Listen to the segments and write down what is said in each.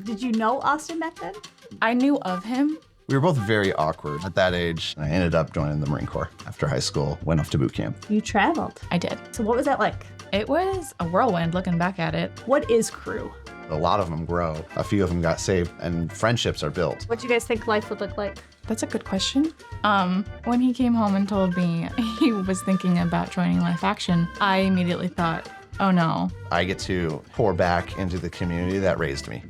Did you know Austin back then? I knew of him. We were both very awkward at that age. I ended up joining the Marine Corps after high school, went off to boot camp. You traveled. I did. So what was that like? It was a whirlwind looking back at it. What is crew? A lot of them grow. A few of them got saved, and friendships are built. What do you guys think life would look like? That's a good question. When he came home and told me he was thinking about joining Life Action, I immediately thought, oh no. I get to pour back into the community that raised me.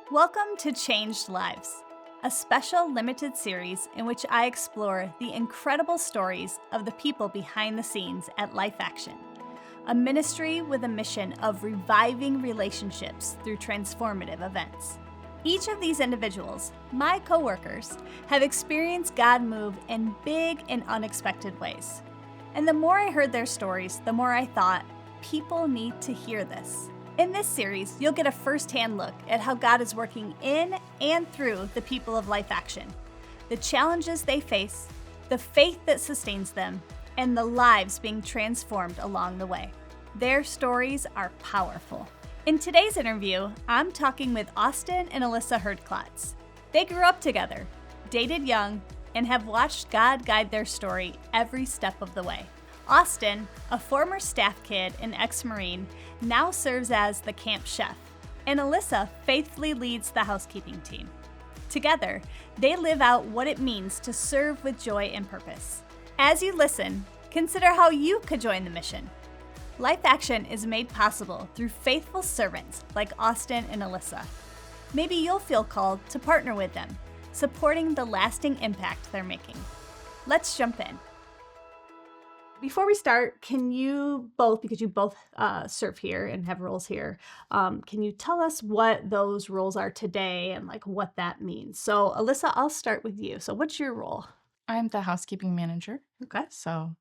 Welcome to Changed Lives, a special limited series in which I explore the incredible stories of the people behind the scenes at Life Action, a ministry with a mission of reviving relationships through transformative events. Each of these individuals, my coworkers, have experienced God move in big and unexpected ways. And the more I heard their stories, the more I thought, people need to hear this. In this series, you'll get a first-hand look at how God is working in and through the people of Life Action, the challenges they face, the faith that sustains them, and the lives being transformed along the way. Their stories are powerful. In today's interview, I'm talking with Austin and Alyssa Herdklotz. They grew up together, dated young, and have watched God guide their story every step of the way. Austin, a former staff kid and ex-Marine, now serves as the camp chef, and Alyssa faithfully leads the housekeeping team. Together, they live out what it means to serve with joy and purpose. As you listen, consider how you could join the mission. Life Action is made possible through faithful servants like Austin and Alyssa. Maybe you'll feel called to partner with them, supporting the lasting impact they're making. Let's jump in. Before we start, can you both, because you both serve here and have roles here, can you tell us what those roles are today and like what that means? So Alyssa, I'll start with you. So what's your role? I'm the housekeeping manager. Okay. So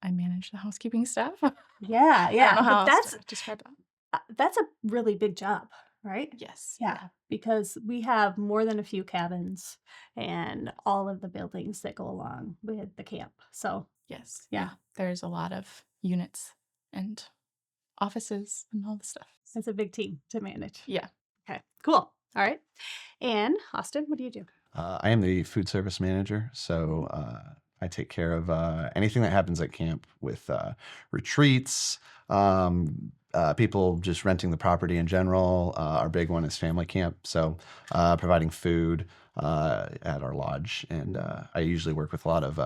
I manage the housekeeping staff. Yeah. I don't know how But else to describe that. that's a really big job, right? Yes. Yeah, because we have more than a few cabins and all of the buildings that go along with the camp. So Yes. Yeah. There's a lot of units and offices and all the stuff. it's a big team to manage. Yeah. Okay, cool. All right. And Austin, what do you do? I am the food service manager, so I take care of anything that happens at camp with retreats, people just renting the property in general. Our big one is family camp, so providing food at our lodge, and I usually work with a lot of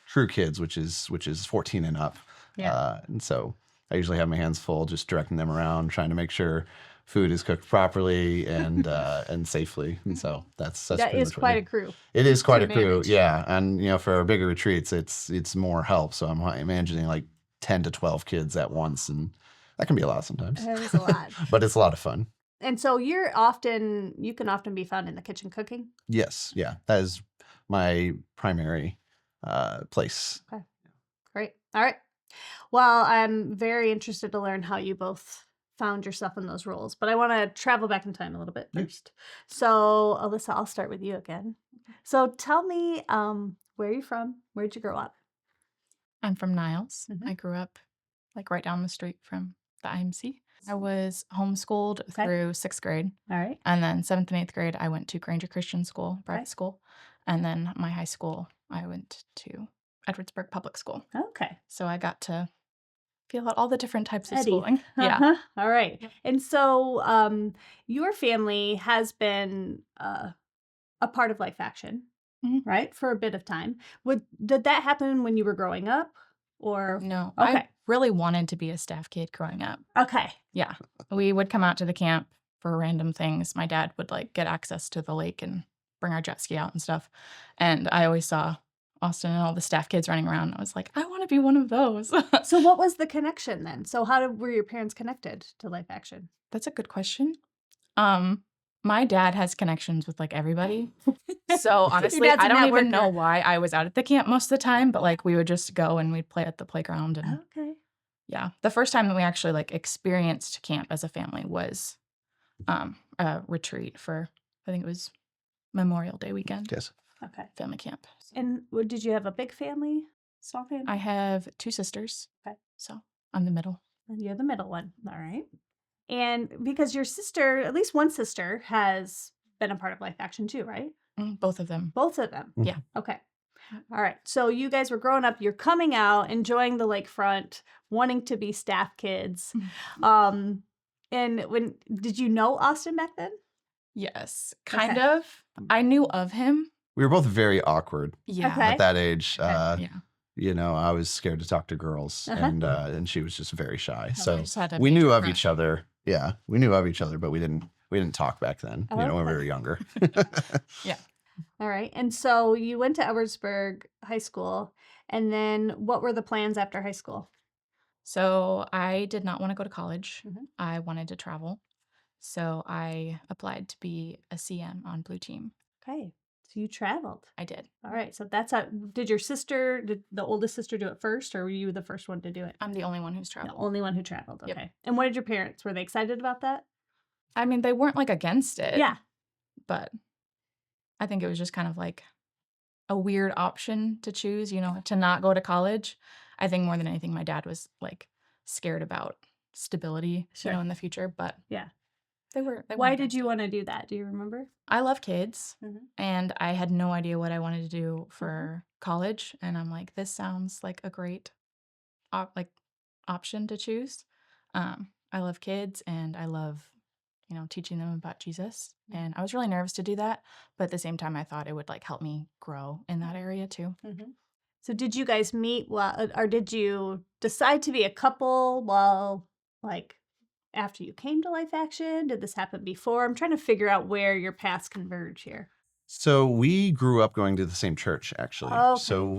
crew kids, which is 14 and up. Yeah. And so I usually have my hands full just directing them around, trying to make sure food is cooked properly and and safely. And so that's That pretty is much what quite I a do. crew. It is quite to a crew, manage. yeah. And for our bigger retreats, it's more help. So I'm managing like 10 to 12 kids at once, and that can be a lot sometimes. That is a lot. But it's a lot of fun. And so you can often be found in the kitchen cooking. Yes, yeah. That is my primary place. Great. All right. Well, I'm very interested to learn how you both found yourself in those roles, but I want to travel back in time a little bit Yeah. first. So, Alyssa, I'll start with you again. So, tell me, where are you from? Where'd you grow up? I'm from Niles. Mhm. I grew up like right down the street from the IMC. I was homeschooled Okay. through 6th grade. All right. And then 7th and 8th grade, I went to Granger Christian School, private Okay. school. And then my high school, I went to Edwardsburg Public School. Okay. So I got to feel out all the different types of Eddie. schooling. Yeah. Uh-huh. All right. Yep. And so, your family has been a part of Life Action, Mhm. right, for a bit of time. Did that happen when you were growing up, or No, Okay. I really wanted to be a staff kid growing up. okay? Yeah. We would come out to the camp for random things. My dad would like get access to the lake and bring our jet ski out and stuff. And I always saw Austin and all the staff kids running around. I was like, I want to be one of those. So, what was the connection then? So, were your parents connected to Life Action? That's a good question. My dad has connections with like everybody. So honestly, dad's a I don't even know networker. why I was out at the camp most of the time, but like we would just go and we'd play at the playground. And Okay. yeah, the first time that we actually like experienced camp as a family was a retreat for, I think it was Memorial Day weekend, Yes. Okay. family camp. And did you have a big family, small family? I have 2 sisters. Okay. So I'm the middle. And you're the middle one. All right. And because your sister, at least one sister, has been a part of Life Action too, right? Both of them. Both of them. Yeah. Okay. All right. So you guys were growing up, you're coming out, enjoying the lakefront, wanting to be staff kids. And did you know Austin back then? Yes, kind of. I knew of him. We were both very awkward Yeah. Okay. at that age. Yeah. You know, I was scared to talk to girls, and she was just very shy. I So just had a we knew major of crush. each other. Yeah, we knew of each other, but we didn't talk back then. You know, when we were younger. Yeah. All right. And so you went to Edwardsburg High School. And then what were the plans after high school? So I did not want to go to college. Mhm. I wanted to travel. So I applied to be a CM on Blue Team. Okay. So you traveled. I did. All right. So did the oldest sister do it first, or were you the first one to do it? I'm the only one who's The traveled. only one who traveled. Yep. Okay. And what did your parents? Were they excited about that? I mean, they weren't like against it. Yeah. But I think it was just kind of like a weird option to choose, you know, to not go to college. I think more than anything, my dad was like scared about stability, Sure. you know, in the future. But Yeah. they weren't Why did against you it. want to do that? Do you remember? I love kids, Mhm. and I had no idea what I wanted to do for college. And I'm like, this sounds like a great option to choose. I love kids, and I love, you know, teaching them about Jesus. And I was really nervous to do that, but at the same time, I thought it would like help me grow in that area too. So did you guys meet or did you decide to be a couple while, like, after you came to Life Action? Did this happen before? I'm trying to figure out where your paths converge here. So we grew up going to the same church, actually. Okay. So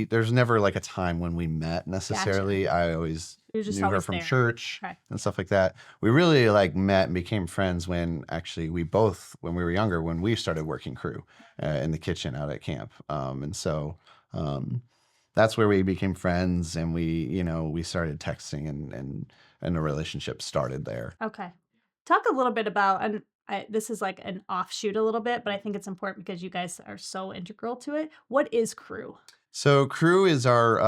there's never like a time when we met necessarily. I always You were just knew her always from there. church Okay. and stuff like that. We really like met and became friends when actually when we were younger, when we started working crew in the kitchen out at camp. And so that's where we became friends, and we started texting, and the relationship started there. Okay. Talk a little bit about, and this is like an offshoot a little bit, but I think it's important because you guys are so integral to it. What is crew? So crew is our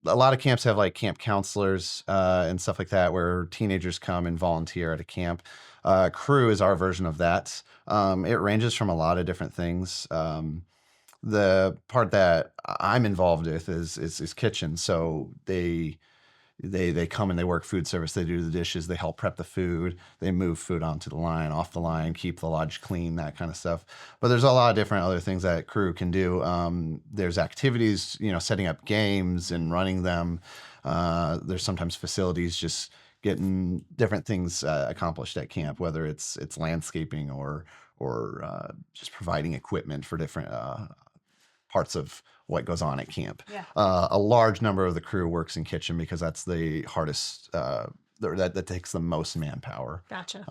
a lot of camps have like camp counselors and stuff like that, where teenagers come and volunteer at a camp. Crew is our version of that. It ranges from a lot of different things. The part that I'm involved with is kitchen. So they come and they work food service. They do the dishes. They help prep the food. They move food onto the line, off the line, keep the lodge clean, that kind of stuff. But there's a lot of different other things that crew can do. There's activities, setting up games and running them. There's sometimes facilities just getting different things accomplished at camp, whether it's landscaping or just providing equipment for different parts of what goes on at camp. Yeah. A large number of the crew works in kitchen because that's the hardest, that takes the most manpower. Gotcha.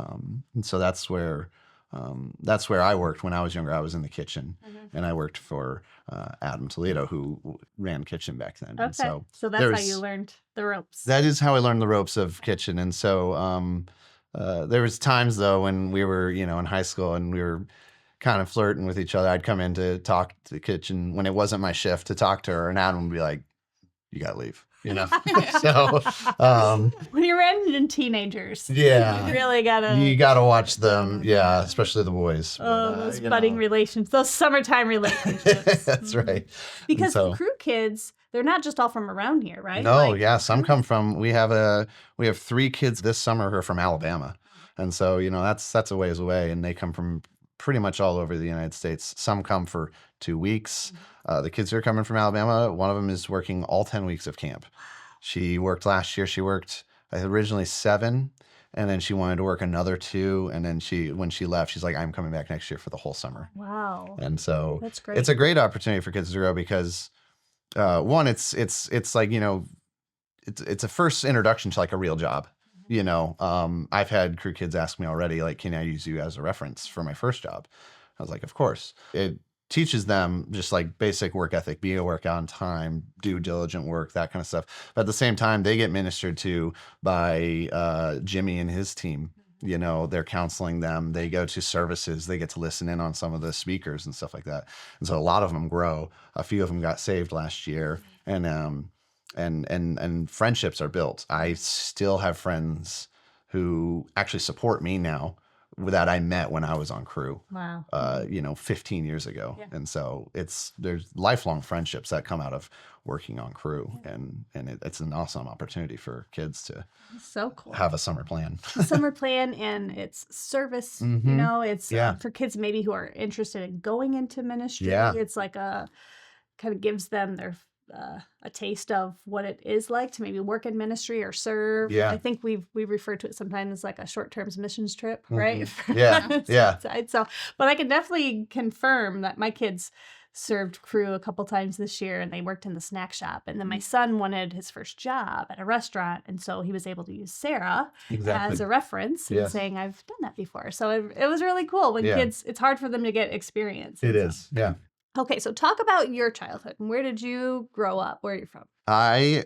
And so that's where I worked when I was younger. I was in the kitchen, and I worked for Adam Toledo, who ran kitchen back then. Okay. And so that's how you learned the ropes. that is how I learned the ropes of kitchen. And so there was times though when we were, in high school, and we were kind of flirting with each other. I'd come in to talk to the kitchen when it wasn't my shift to talk to her, and Adam would be like, "You gotta leave," So when you're in teenagers, yeah, you really gotta. you gotta watch them, yeah, especially the boys. Those budding relations, those summertime relationships. That's right. Because So- crew kids, they're not just all from around here, right? No, Like, yeah, some come from. We have 3 kids this summer who are from Alabama, and so that's a ways away, and they come from pretty much all over the United States. Some come for 2 weeks. The kids who are coming from Alabama, one of them is working all 10 weeks of camp. She worked last year. She worked originally 7, and then she wanted to work another 2, and then when she left, she's like, "I'm coming back next year for the whole summer." Wow. And so That's great. it's a great opportunity for kids to grow because one, it's like it's a first introduction to like a real job. I've had crew kids ask me already, like, "Can I use you as a reference for my first job?" I was like, "Of course." It teaches them just like basic work ethic, be at work on time, do diligent work, that kind of stuff. But at the same time, they get ministered to by Jimmy and his team. They're counseling them. They go to services. They get to listen in on some of the speakers and stuff like that. And so a lot of them grow. A few of them got saved last year, and friendships are built. I still have friends who actually support me now that I met when I was on crew, Wow. 15 years ago. Yeah. And so there's lifelong friendships that come out of working on crew, and it's an awesome opportunity for kids to So cool. have a summer plan. Summer plan, and it's service, it's for kids maybe who are interested in going into ministry. Yeah. It's like kind of gives them their a taste of what it is like to maybe work in ministry or serve. Yeah. I think we refer to it sometimes as like a short-term missions trip, right? Yeah. Yeah. So, but I can definitely confirm that my kids served crew a couple times this year, and they worked in the snack shop. And then my son wanted his first job at a restaurant, and so he was able to use Sarah as a reference and saying, I've done that before. So it was really cool when kids, it's hard for them to get experience. It is. Yeah. Okay, so talk about your childhood. Where did you grow up? Where are you from? I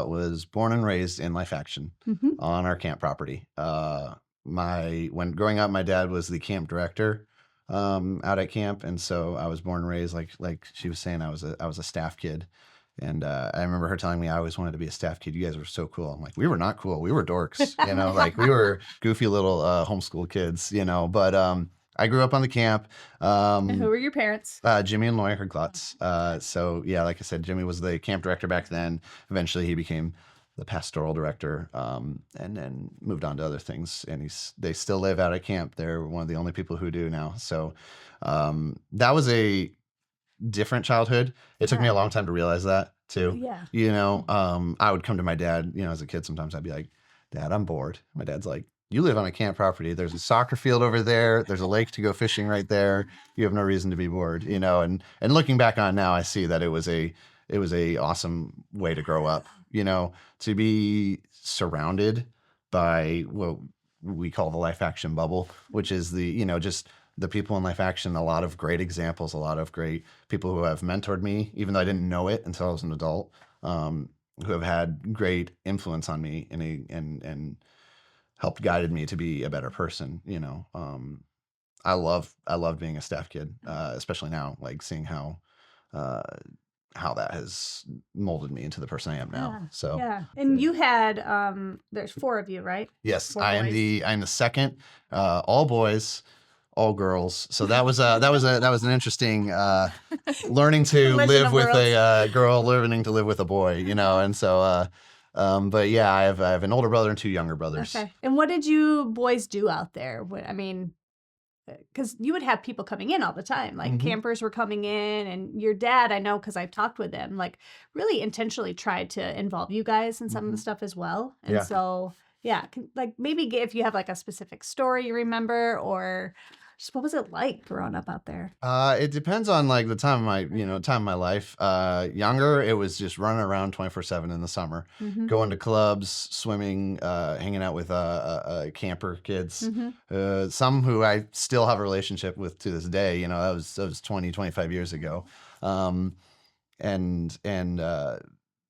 was born and raised in Life Action on our camp property. When growing up, my dad was the camp director out at camp, and so I was born and raised like she was saying. I was a staff kid, and I remember her telling me I always wanted to be a staff kid. You guys were so cool. I'm like, we were not cool. We were dorks, like we were goofy little homeschool kids, But I grew up on the camp. And who were your parents? Jimmy and Alyssa Herdklotz. So yeah, like I said, Jimmy was the camp director back then. Eventually he became the pastoral director, and then moved on to other things. And they still live out at camp. They're one of the only people who do now. So that was a different childhood. It took me a long time to realize that too. Yeah. I would come to my dad, as a kid, sometimes I'd be like, Dad, I'm bored. My dad's like, you live on a camp property. There's a soccer field over there. There's a lake to go fishing right there. You have no reason to be bored, and looking back on it now, I see that it was a awesome way to grow up, to be surrounded by what we call the Life Action bubble, which is just the people in Life Action, a lot of great examples, a lot of great people who have mentored me, even though I didn't know it until I was an adult, who have had great influence on me and helped guided me to be a better person. I love being a staff kid, especially now, like seeing how that has molded me into the person I am now. Yeah. So yeah. And you had there's 4 of you, right? yes, 4 I'm boys? the second, all boys, all girls. So that was an interesting learning to Collision live of with worlds. a girl, learning to live with a boy, and so but yeah, I have an older brother and 2 younger brothers. Okay. And what did you boys do out there? Because you would have people coming in all the time, like campers were coming in, and your dad, I know because I've talked with him, like really intentionally tried to involve you guys in some of the stuff as well. And so, yeah, like maybe if you have like a specific story you remember, or just what was it like growing up out there? It depends on like the time of my life. Younger, it was just running around 24/7 in the summer, going to clubs, swimming, hanging out with camper kids. Some who I still have a relationship with to this day. That was 20, 25 years ago.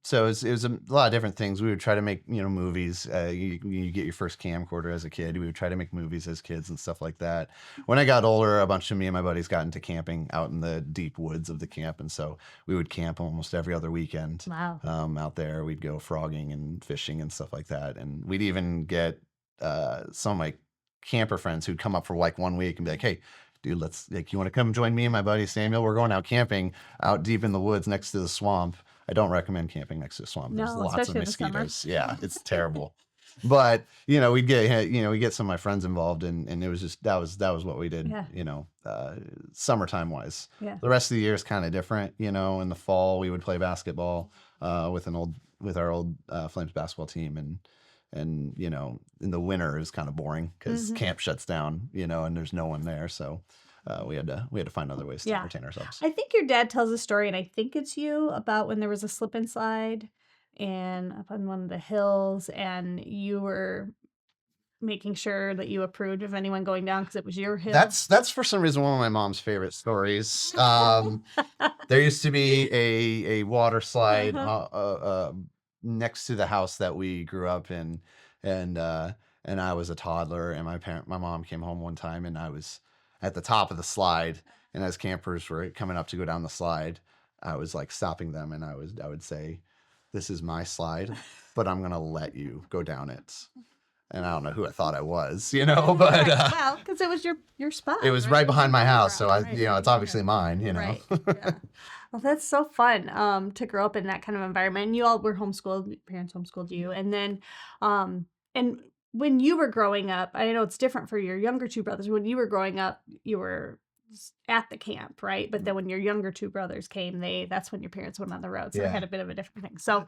So it was a lot of different things. We would try to make, movies. You get your first camcorder as a kid. We would try to make movies as kids and stuff like that. When I got older, a bunch of me and my buddies got into camping out in the deep woods of the camp. And so we would camp almost every other weekend. Wow. Out there. We'd go frogging and fishing and stuff like that. And we'd even get some of my camper friends who'd come up for like 1 week and be like, hey, dude, you want to come join me and my buddy Samuel? We're going out camping out deep in the woods next to the swamp. I don't recommend camping next to a swamp. There's No, lots of especially in the summer. mosquitoes. Yeah, it's terrible. But we'd get some of my friends involved, and it was just that was what we did. Yeah. Summertime wise. Yeah. The rest of the year is kind of different. In the fall we would play basketball with our old Flames basketball team, and in the winter it was kind of boring because camp shuts down. And there's no one there, so. We had to find other ways to entertain ourselves. I think your dad tells a story, and I think it's you, about when there was a slip and slide and up on one of the hills, and you were making sure that you approved of anyone going down because it was your hill. That's for some reason one of my mom's favorite stories. There used to be a water slide next to the house that we grew up in, and I was a toddler, and my mom came home one time, and I was at the top of the slide, and as campers were coming up to go down the slide, I was like stopping them, and I would say, "This is my slide, but I'm gonna let you go down it." And I don't know who I thought I was, but Well, because it was your spot. it was right behind my house. So Right. it's obviously mine, Right. Yeah. Well, that's so fun to grow up in that kind of environment. And you all were homeschooled, your parents homeschooled you. And then, and when you were growing up, I know it's different for your younger two brothers. When you were growing up, you were at the camp, right? But then when your younger two brothers came, that's when your parents went on the road. So they Yeah. had a bit of a different thing. So,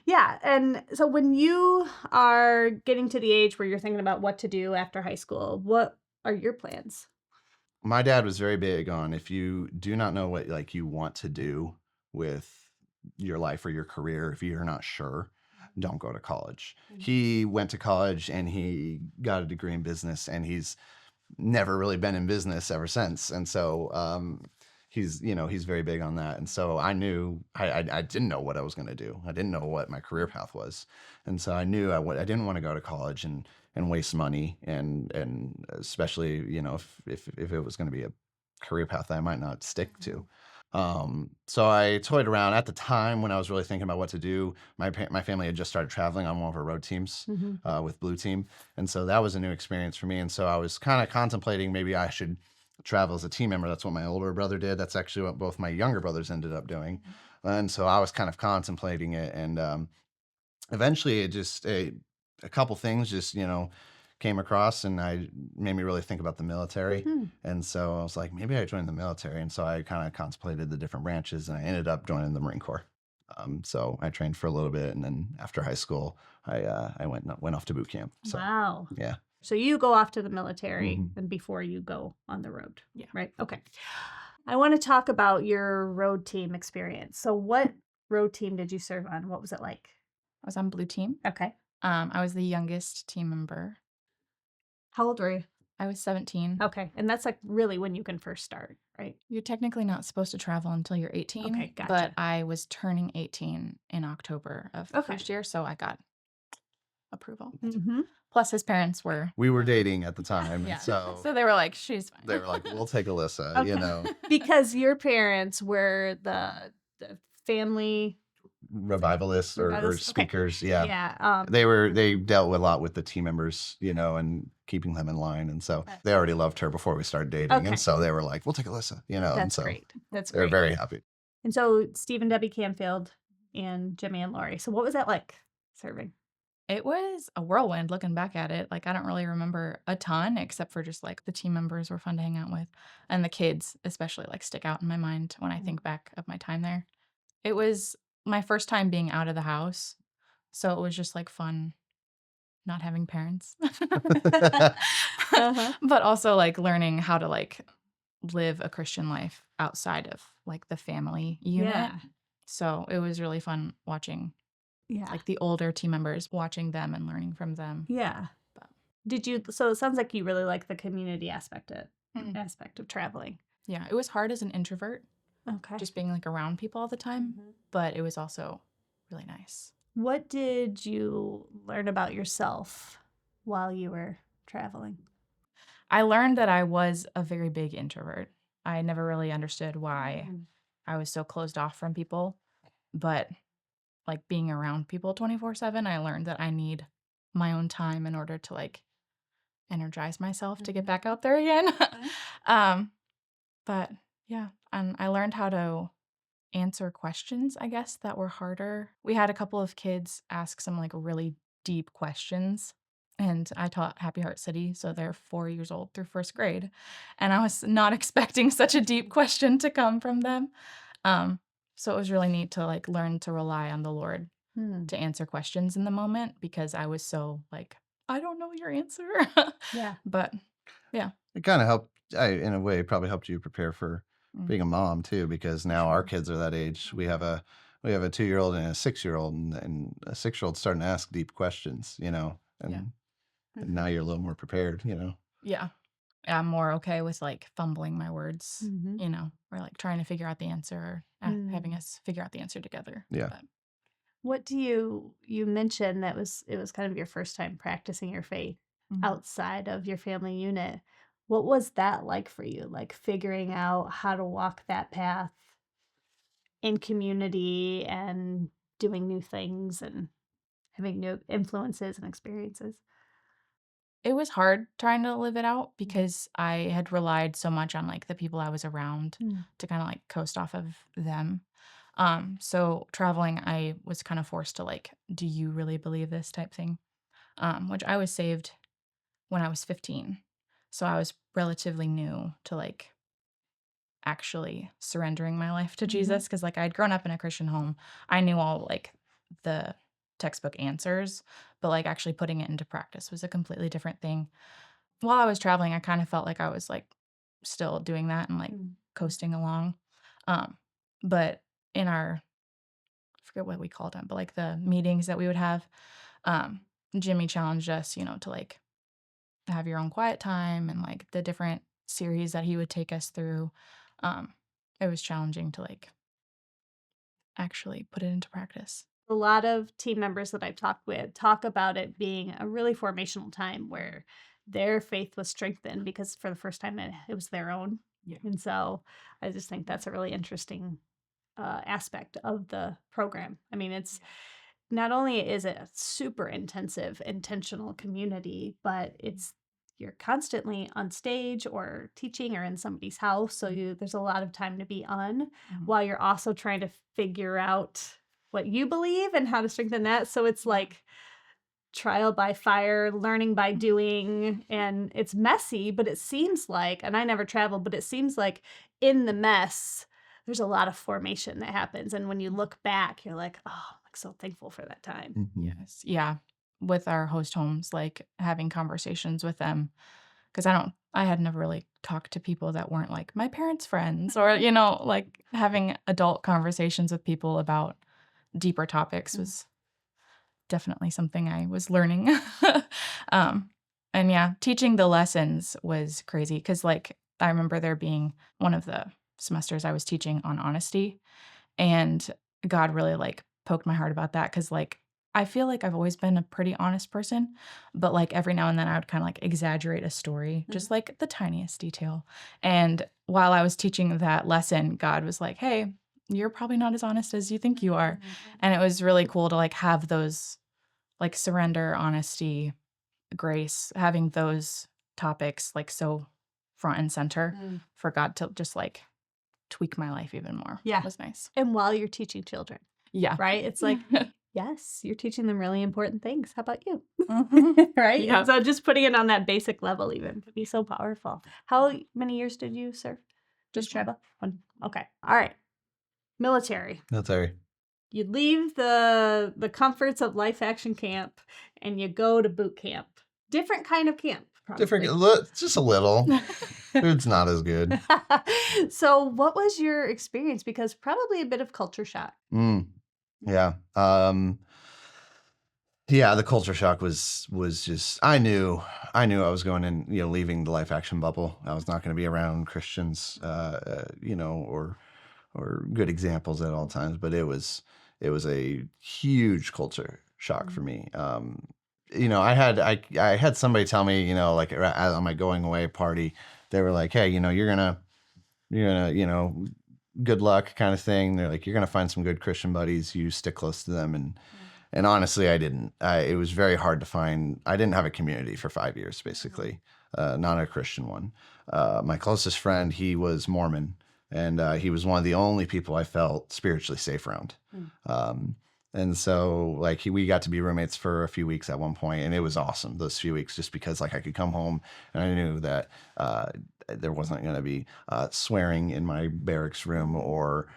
yeah. And so when you are getting to the age where you're thinking about what to do after high school, what are your plans? My dad was very big on, if you do not know what like you want to do with your life or your career, if you're not sure, don't go to college. He went to college and he got a degree in business, and he's never really been in business ever since. And so he's very big on that. And so I knew I didn't know what I was going to do. I didn't know what my career path was. And so I knew I didn't want to go to college and waste money, and especially, if it was going to be a career path that I might not stick to. So I toyed around at the time when I was really thinking about what to do. My family had just started traveling on one of our road teams with Blue Team. And so that was a new experience for me. And so I was kind of contemplating maybe I should travel as a team member. That's what my older brother did. That's actually what both my younger brothers ended up doing. And so I was kind of contemplating it. And eventually a couple things just, came across, and I made me really think about the military. And so I was like, maybe I join the military. And so I kind of contemplated the different branches, and I ended up joining the Marine Corps. So I trained for a little bit, and then after high school, I went off to boot camp. So Wow. yeah. So you go off to the military and before you go on the road. Yeah. Right. Okay. I want to talk about your road team experience. So what road team did you serve on? What was it like? I was on Blue Team. Okay. I was the youngest team member. How old were you? I was 17. Okay. And that's like really when you can first start, right? You're technically not supposed to travel until you're 18. Okay, gotcha. But I was turning 18 in October of the Okay. first year, so I got approval. Mm-hmm. Plus, his parents were. We were dating at the time. Yeah. So So they were like, she's fine. they were like, we'll take Alyssa, Okay. Because your parents were the family revivalists or Revivalists, okay. speakers. Yeah. Yeah. They dealt a lot with the team members, and keeping them in line. And so they already loved her before we started dating. Okay. And so they were like, we'll take Alyssa, and That's so great. That's they were great. very happy. And so Steve and Debbie Canfield and Jimmy and Lori. So what was that like serving? It was a whirlwind looking back at it. Like, I don't really remember a ton, except for just like the team members were fun to hang out with. And the kids, especially, like stick out in my mind when I think back of my time there. It was my first time being out of the house. So it was just like fun not having parents. But also like learning how to like live a Christian life outside of like the family unit. Yeah. So it was really fun watching Yeah. like the older team members, watching them and learning from them. Yeah. But- So it sounds like you really like the community aspect Mhm. of traveling. Yeah, it was hard as an introvert, Okay. just being like around people all the time, but it was also really nice. What did you learn about yourself while you were traveling? I learned that I was a very big introvert. I never really understood why I was so closed off from people, but like being around people 24/7, I learned that I need my own time in order to like energize myself to get back out there again. But yeah, and I learned how to answer questions, I guess, that were harder. We had a couple of kids ask some like really deep questions. And I taught Happy Heart City, so they're 4 years old through first grade. And I was not expecting such a deep question to come from them. So it was really neat to like learn to rely on the Lord to answer questions in the moment, because I was so like, I don't know your answer. Yeah. But It kind of helped, in a way, probably helped you prepare for being a mom too, because now our kids are that age. We have a 2-year-old and a 6-year-old, and a 6-year-old starting to ask deep questions, and now you're a little more prepared, yeah, I'm more okay with like fumbling my words, Mhm. or like trying to figure out the answer, or having us figure out the answer together. Yeah. But What do you mentioned that it was kind of your first time practicing your faith Mhm. outside of your family unit. What was that like for you? Like figuring out how to walk that path in community and doing new things and having new influences and experiences. it was hard trying to live it out because I had relied so much on like the people I was around to kind of like coast off of them. So traveling, I was kind of forced to like, do you really believe this type thing? Which I was saved when I was 15. So I was relatively new to like actually surrendering my life to Jesus because like I'd grown up in a Christian home. I knew all like the textbook answers, but like actually putting it into practice was a completely different thing. While I was traveling, I kind of felt like I was like still doing that and like coasting along. Um, but in our, I forget what we called them, but like the meetings that we would have, um, Jimmy challenged us, to like have your own quiet time and like the different series that he would take us through. Um, it was challenging to like actually put it into practice. A lot of team members that I've talked with talk about it being a really formational time where their faith was strengthened because for the first time it was their own. Yeah. And so I just think that's a really interesting aspect of the program. I mean, it's not only is it a super intensive, intentional community, but you're constantly on stage or teaching or in somebody's house. So there's a lot of time to be on while you're also trying to figure out what you believe and how to strengthen that. So it's like trial by fire, learning by doing, and it's messy, but it seems like, and I never traveled, but it seems like in the mess, there's a lot of formation that happens. And when you look back, you're like, oh, I'm like so thankful for that time. Yes. Yeah. With our host homes, like having conversations with them, because I had never really talked to people that weren't like my parents' friends or, like having adult conversations with people about deeper topics was definitely something I was learning. And yeah, teaching the lessons was crazy because like I remember there being one of the semesters I was teaching on honesty, and God really like poked my heart about that because like I feel like I've always been a pretty honest person, but like every now and then I would kind of like exaggerate a story, just like the tiniest detail. And while I was teaching that lesson, God was like, "Hey, you're probably not as honest as you think you are." And it was really cool to like have those like surrender, honesty, grace, having those topics like so front and center for God to just like tweak my life even more. Yeah. It was nice. And while you're teaching children, Yeah. right? It's like, yes, you're teaching them really important things. How about you? Mhm. Right? Yeah. And so just putting it on that basic level even could be so powerful. How many years did you serve? Just travel? One. Okay. All right. Military. You leave the comforts of Life Action Camp and you go to boot camp. Different kind of camp. Probably. Just a little. Food's not as good. So what was your experience? Because probably a bit of culture shock. Yeah. Yeah, the culture shock was just I knew I was going in, leaving the Life Action bubble. I was not going to be around Christians, or good examples at all times, but it was a huge culture shock for me. I had somebody tell me, like on my going away party, they were like, "Hey, you're gonna, good luck," kind of thing. They're like, "You're gonna find some good Christian buddies. You stick close to them." And honestly, I didn't. It was very hard to find. I didn't have a community for 5 years, basically, not a Christian one. My closest friend, he was Mormon, and he was one of the only people I felt spiritually safe around. And so, like, we got to be roommates for a few weeks at one point, and it was awesome, those few weeks, just because, like, I could come home, and I knew that there wasn't going to be swearing in my barracks room or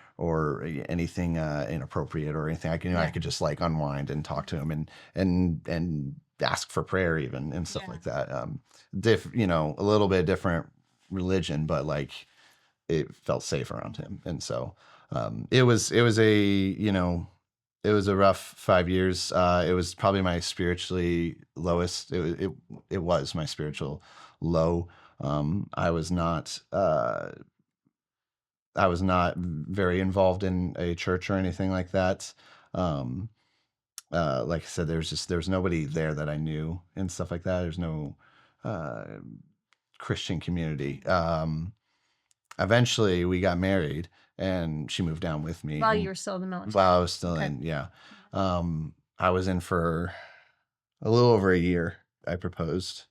anything inappropriate or anything. I could just, like, unwind and talk to him and ask for prayer even and stuff like that. A little bit different religion, but, like, it felt safe around him. And so it was a rough 5 years. It was probably my spiritually lowest. It was my spiritual low. I was not very involved in a church or anything like that. Like I said, there was nobody there that I knew and stuff like that. There's no Christian community. Eventually we got married and she moved down with me. While you were still in the military. While I was still in, yeah. I was in for a little over a year. I proposed.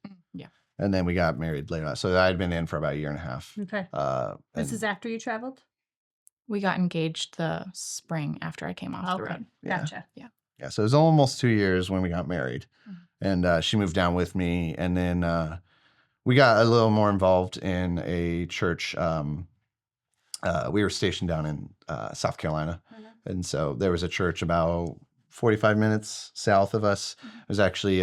and then we got married later on. So I'd been in for about a year and a half. Okay. This And is after you traveled? We got engaged the spring after I came off the road. Yeah. Gotcha. yeah, so it was almost 2 years when we got married, Mhm. and she moved down with me, and then we got a little more involved in a church. We were stationed down in South Carolina, and so there was a church about 45 minutes south of us. It was actually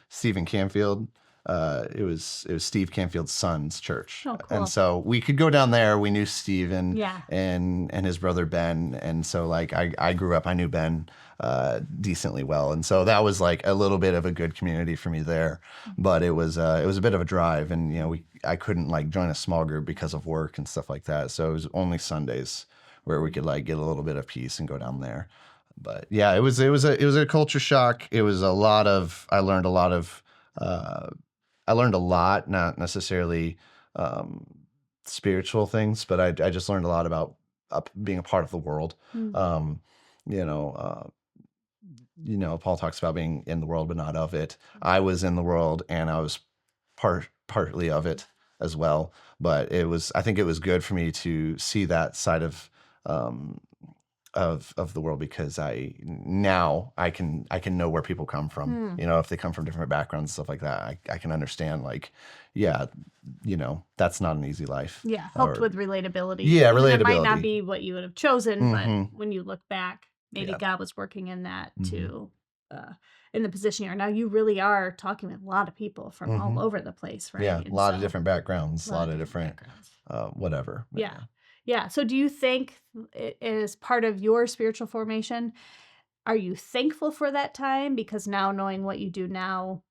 Stephen Canfield. It was Steve Canfield's son's church. Oh, cool. And so we could go down there. We knew Stephen Yeah. and his brother Ben, and so like I grew up. I knew Ben decently well, and so that was like a little bit of a good community for me there. But it was a bit of a drive, and I couldn't like join a small group because of work and stuff like that. So it was only Sundays where we could like get a little bit of peace and go down there. But yeah, it was a culture shock. It was a lot of I learned a lot, not necessarily spiritual things, but I just learned a lot about being a part of the world. Mm. Paul talks about being in the world but not of it. I was in the world and I was partly of it as well. But I think it was good for me to see that side of the world, because I can know where people come from. If they come from different backgrounds and stuff like that, I can understand like, yeah, that's not an easy life. Yeah, helped with relatability. Yeah, Even relatability. it might not be what you would have chosen, but when you look back, maybe Yeah. God was working in that too, in the position you're now. You really are talking with a lot of people from all over the place, right? Yeah, And a lot of so- different backgrounds, a lot of different different backgrounds. whatever. But Yeah. Yeah. So do you think as part of your spiritual formation, are you thankful for that time? Because now knowing what you do now,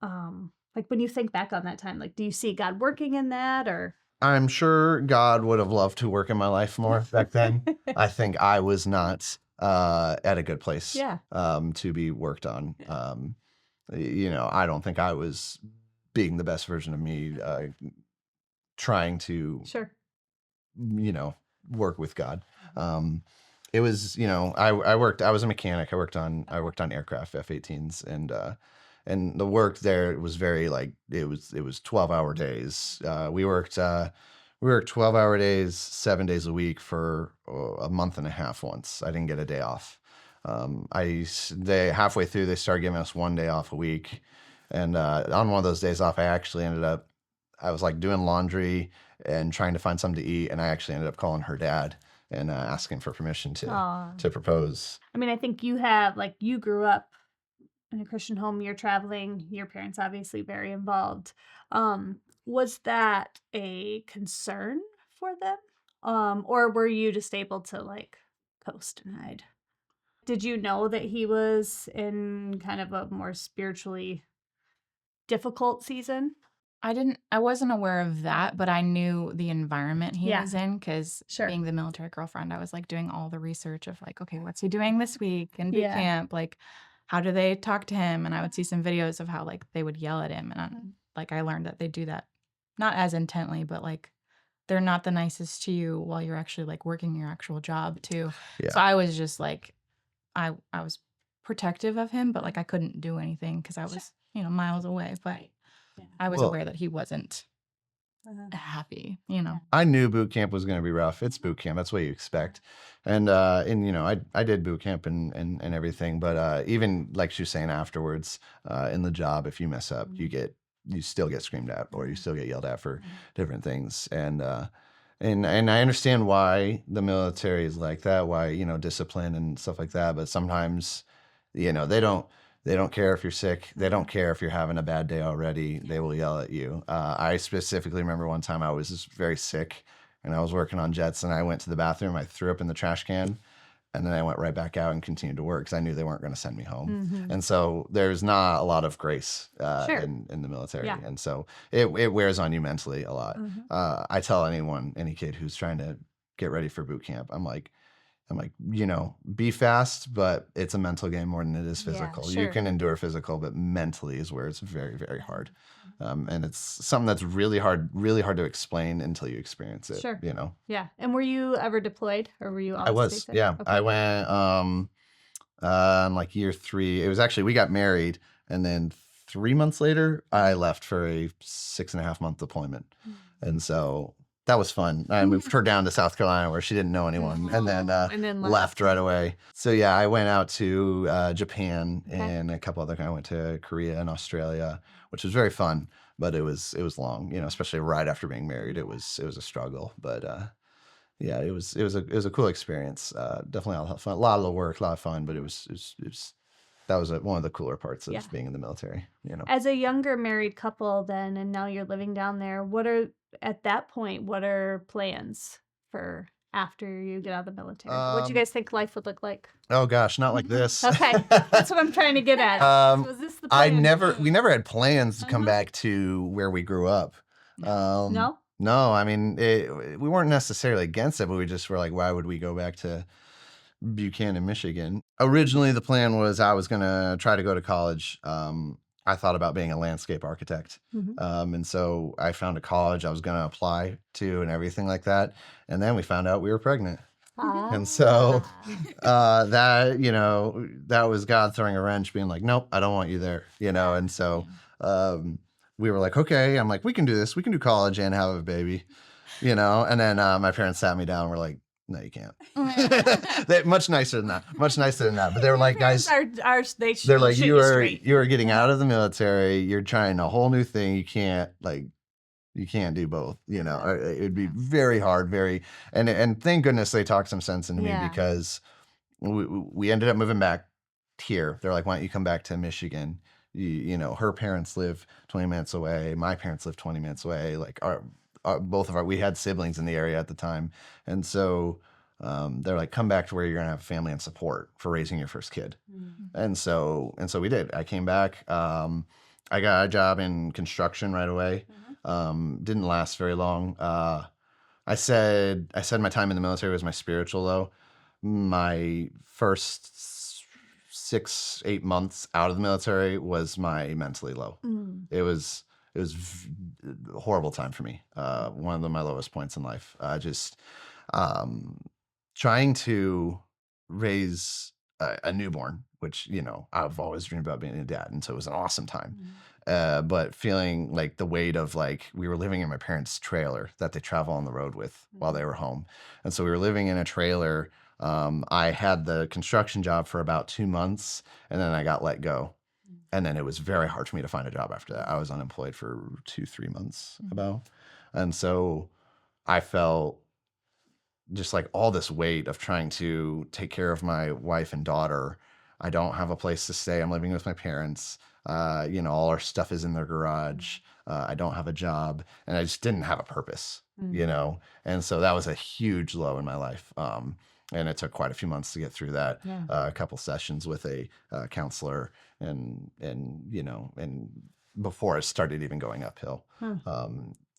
like when you think back on that time, like do you see God working in that, or? I'm sure God would have loved to work in my life more back then. I think I was not at a good place Yeah. to be worked on. I don't think I was being the best version of me, trying to, Sure. work with God. It was, I was a mechanic. I worked on aircraft, F-18s, and the work there was very like, it was 12-hour days. We worked 12-hour days, 7 days a week for a month and a half once. I didn't get a day off. They halfway through, they started giving us 1 day off a week. And on one of those days off, I was like doing laundry and trying to find something to eat. And I actually ended up calling her dad and asking for permission Aw. to propose. I mean, I think you grew up in a Christian home, you're traveling, your parents obviously very involved. Was that a concern for them? Or were you just able to like coast and hide? Did you know that he was in kind of a more spiritually difficult season? I wasn't aware of that, but I knew the environment he Yeah. was in, because Sure. being the military girlfriend, I was like doing all the research of like, okay, what's he doing this week in boot Yeah. camp? Like, how do they talk to him? And I would see some videos of how like they would yell at him, and I learned that they do that not as intently, but like they're not the nicest to you while you're actually like working your actual job too. Yeah. So I was just like, I was protective of him, but like I couldn't do anything because I was miles away. But Yeah. I was Well- aware that he wasn't happy. I knew boot camp was going to be rough. It's boot camp. That's what you expect. And I did boot camp and everything. But even like she was saying afterwards, in the job, if you mess up, you still get screamed at, or you still get yelled at for different things. And I understand why the military is like that, why, discipline and stuff like that. But sometimes, they don't care if you're sick. They don't care if you're having a bad day already. They will yell at you. I specifically remember one time I was just very sick and I was working on jets, and I went to the bathroom. I threw up in the trash can, and then I went right back out and continued to work because I knew they weren't going to send me home. And so there's not a lot of grace Sure. in the military. Yeah. And so it wears on you mentally a lot. I tell any kid who's trying to get ready for boot camp, I'm like, be fast, but it's a mental game more than it is Yeah, physical. sure. You can endure physical, but mentally is where it's very, very hard. And it's something that's really hard to explain until you experience it. Sure. Yeah. And were you ever deployed, or were you I was, stateside? yeah. Okay. I went on like year 3. It was actually, we got married, and then 3 months later, I left for a 6.5-month deployment. And so that was fun. I moved her down to South Carolina where she didn't know anyone, and then left right away. So yeah, I went out to Japan and a couple other. I went to Korea and Australia, which was very fun, but it was long. Especially right after being married, it was a struggle. But yeah, it was a cool experience. Definitely a lot of fun, a lot of work, a lot of fun, but it was that was one of the cooler parts of being in the military. As a younger married couple, then, and now you're living down there. At that point, what are plans for after you get out of the military? What do you guys think life would look like? Oh gosh, not like this. Okay, that's what I'm trying to get at. Was this the plan? We never had plans to come back to where we grew up. No? No, I mean, we weren't necessarily against it, but we just were like, why would we go back to Buchanan, Michigan? Originally, the plan was I was going to try to go to college. I thought about being a landscape architect. And so I found a college I was going to apply to and everything like that. And then we found out we were pregnant. And so that was God throwing a wrench, being like, nope, I don't want you there, And so we were like, okay. I'm like, we can do this. We can do college and have a baby, And then my parents sat me down and were like, no, you can't. Much nicer than that. But they were like, guys, they're like, you are getting out of the military. You're trying a whole new thing. You can't do both. It'd be very hard, and thank goodness they talked some sense into me, because we ended up moving back here. They're like, why don't you come back to Michigan? Her parents live 20 minutes away. My parents live 20 minutes away. Like we had siblings in the area at the time. And so they're like, come back to where you're going to have family and support for raising your first kid. And so we did. I came back. I got a job in construction right away. Didn't last very long. I said my time in the military was my spiritual low. My first 6-8 months out of the military was my mentally low. It was a horrible time for me. One of my lowest points in life. Just trying to raise a newborn, which, I've always dreamed about being a dad. And so it was an awesome time. But feeling like the weight of we were living in my parents' trailer that they travel on the road with while they were home. And so we were living in a trailer. I had the construction job for about 2 months, and then I got let go. And then it was very hard for me to find a job after that. I was unemployed for 2-3 months about. And so I felt just like all this weight of trying to take care of my wife and daughter. I don't have a place to stay. I'm living with my parents. All our stuff is in their garage. I don't have a job, and I just didn't have a purpose, And so that was a huge low in my life. And it took quite a few months to get through that. A couple sessions with a counselor, and before it started even going uphill.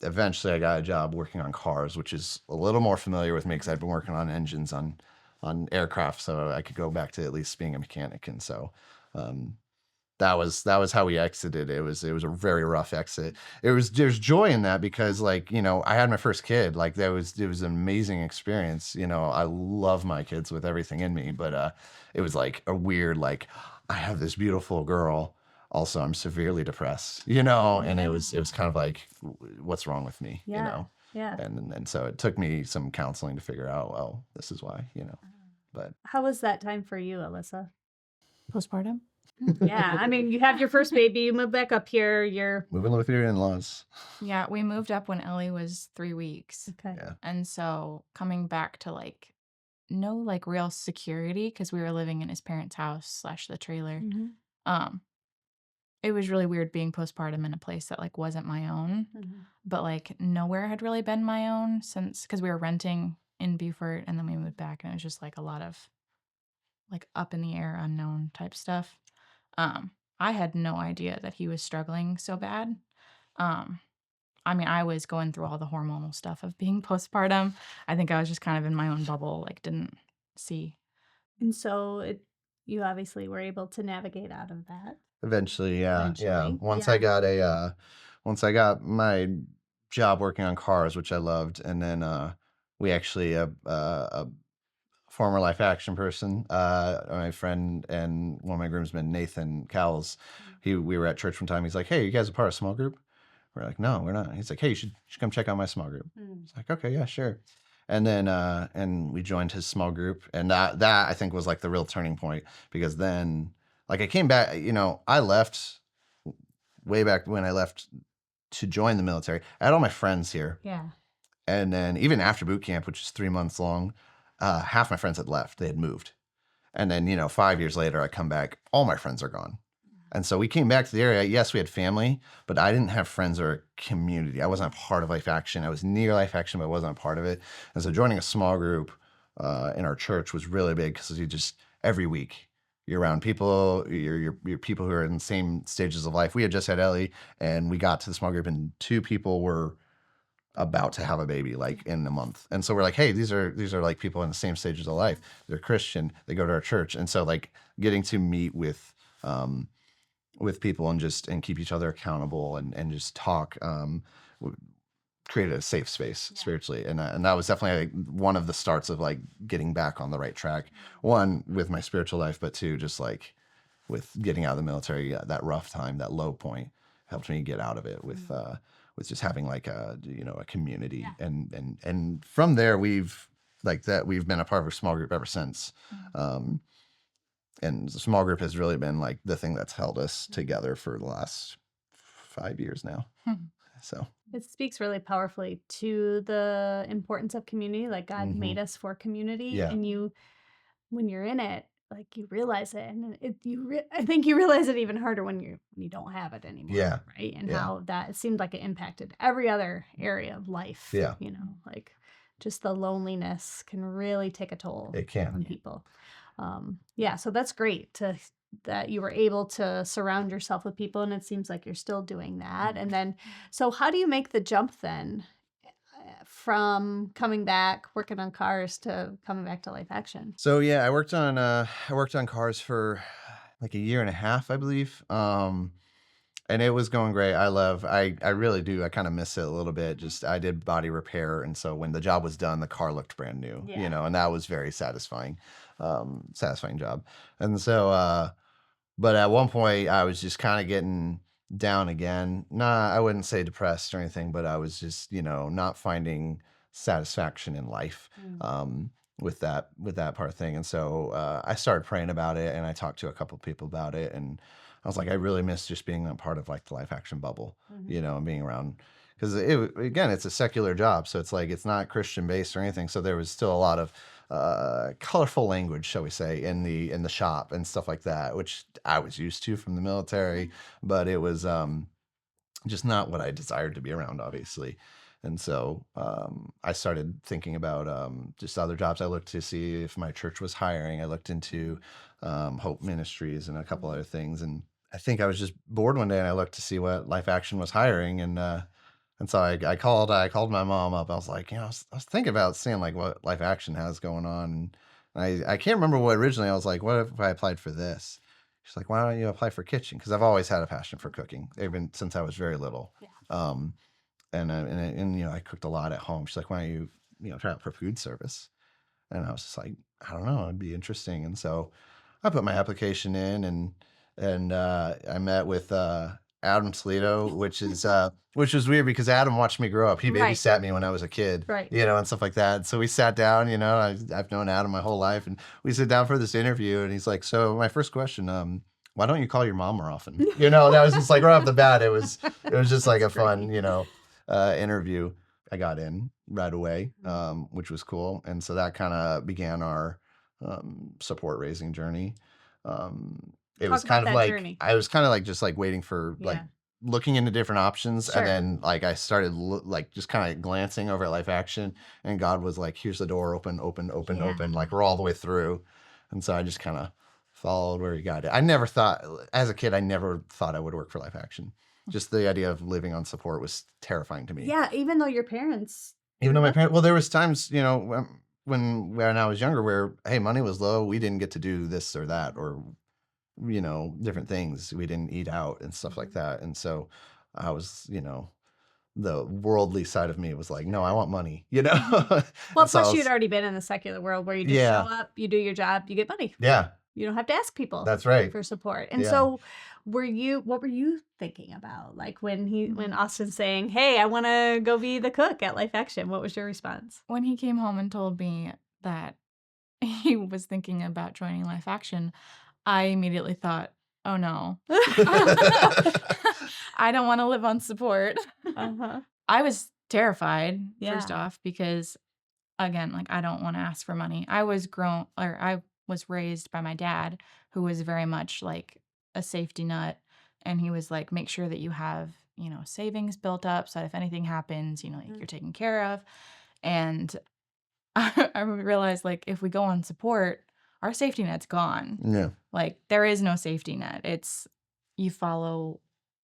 Eventually, I got a job working on cars, which is a little more familiar with me because I'd been working on engines on aircraft, so I could go back to at least being a mechanic. And so that was how we exited. It was a very rough exit. There's joy in that because I had my first kid. It was an amazing experience. I love my kids with everything in me, but it was like a weird I have this beautiful girl. Also, I'm severely depressed, and it was kind of like, what's wrong with me, Yeah. And so it took me some counseling to figure out, well, this is why, But How was that time for you, Alyssa? Postpartum? Yeah, I mean, you have your first baby, you move back up here, you're moving with your in-laws. Yeah, we moved up when Ellie was 3 weeks. okay. Yeah. And so coming back to no real security, because we were living in his parents' house / the trailer. It was really weird being postpartum in a place that wasn't my own, but nowhere had really been my own since, because we were renting in Beaufort and then we moved back, and it was just a lot of up in the air, unknown type stuff. I had no idea that he was struggling so bad. I mean, I was going through all the hormonal stuff of being postpartum. I think I was just kind of in my own bubble, didn't see. And so you obviously were able to navigate out of that. Eventually, yeah. Once Yeah. I got my job working on cars, which I loved, and then we actually a former Life Action person, my friend and one of my groomsmen, Nathan Cowles. We were at church one time. He's like, "Hey, you guys a part of a small group?" We're like, "No, we're not." He's like, "Hey, you should come check out my small group." It's like, "Okay, yeah, sure." And then and we joined his small group, and that I think was like the real turning point, because then like I came back, I left way back when I left to join the military. I had all my friends here. Yeah. And then even after boot camp, which is 3 months long, half my friends had left. They had moved. And then, 5 years later, I come back, all my friends are gone. And so we came back to the area. Yes, we had family, but I didn't have friends or a community. I wasn't a part of Life Action. I was near Life Action, but I wasn't a part of it. And so joining a small group in our church was really big, because you just, every week, you're around people, you're people who are in the same stages of life. We had just had Ellie, and we got to the small group, and 2 people were about to have a baby like in a month. And so we're like, hey, these are like people in the same stages of life. They're Christian. They go to our church. And so like getting to meet with people and keep each other accountable and just talk, created a safe space spiritually. And that was definitely like one of the starts of like getting back on the right track. One, with my spiritual life, but 2, just like with getting out of the military, that rough time, that low point helped me get out of it with just having like a community. And from there we've been a part of a small group ever since. And the small group has really been like the thing that's held us together for the last 5 years now. So it speaks really powerfully to the importance of community. Like God made us for community, and when you're in it, like you realize it, and I think you realize it even harder when you don't have it anymore, right? And how that it seemed like it impacted every other area of life. Like just the loneliness can really take a toll. It can on people. So that's great that you were able to surround yourself with people, and it seems like you're still doing that. And then, so how do you make the jump then from coming back, working on cars, to coming back to Life Action? So I worked on cars for like a year and a half, I believe. And it was going great. I really do. I kind of miss it a little bit. Just I did body repair, and so when the job was done, the car looked brand new. And that was very satisfying, satisfying job. And so, but at one point, I was just kind of getting down again. I wouldn't say depressed or anything, but I was just not finding satisfaction in life. With that part of thing. And so I started praying about it, and I talked to a couple of people about it, and I was like, I really miss just being a part of like the Life Action bubble, and being around, because again, it's a secular job, so it's like it's not Christian based or anything. So there was still a lot of colorful language, shall we say, in the shop and stuff like that, which I was used to from the military, but it was just not what I desired to be around, obviously. And so I started thinking about just other jobs. I looked to see if my church was hiring. I looked into Hope Ministries and a couple other things. And I think I was just bored one day, and I looked to see what Life Action was hiring. And so I called my mom up. I was like, I was thinking about seeing like what Life Action has going on. And I can't remember what originally. I was like, what if I applied for this? She's like, why don't you apply for kitchen? Because I've always had a passion for cooking, even since I was very little. And I cooked a lot at home. She's like, why don't you try out for food service? And I was just like, I don't know, it'd be interesting. And so I put my application in, and I met with Adam Toledo, which was weird because Adam watched me grow up. He babysat me when I was a kid, and stuff like that. So we sat down. I've known Adam my whole life, and we sit down for this interview. And he's like, so my first question, why don't you call your mom more often? That was just like right off the bat. It was just like a fun, interview. I got in right away, which was cool. And so that kind of began our support raising journey. It was kind of like journey. I was kind of like just like waiting for like looking into different options. And then like I started like just kind of glancing over at Life Action, and God was like, here's the door, open, like we're all the way through. And so I just kind of followed where he got it. I never thought, as a kid, I would work for Life Action. Just the idea of living on support was terrifying to me. Yeah, even though my parents, well, there was times, when I was younger where, hey, money was low. We didn't get to do this or that, or, different things. We didn't eat out and stuff like that. And so I was, the worldly side of me was like, no, I want money, you know? Well, And so I plus you'd was, already been in the secular world where you just show yeah, up, you do your job, you get money. yeah, You don't have to ask people that's right. for support. And Yeah. so what were you thinking about? Like when Mm-hmm. Austin's saying, "Hey, I want to go be the cook at Life Action." What was your response? When he came home and told me that he was thinking about joining Life Action, I immediately thought, oh no. I don't want to live on support. Uh-huh. I was terrified, first Yeah. off, because again, like I don't want to ask for money. I was raised by my dad, who was very much like a safety net. And he was like, make sure that you have, savings built up so that if anything happens, like you're taken care of. And I realized like if we go on support, our safety net's gone. Yeah. Like there is no safety net. It's you follow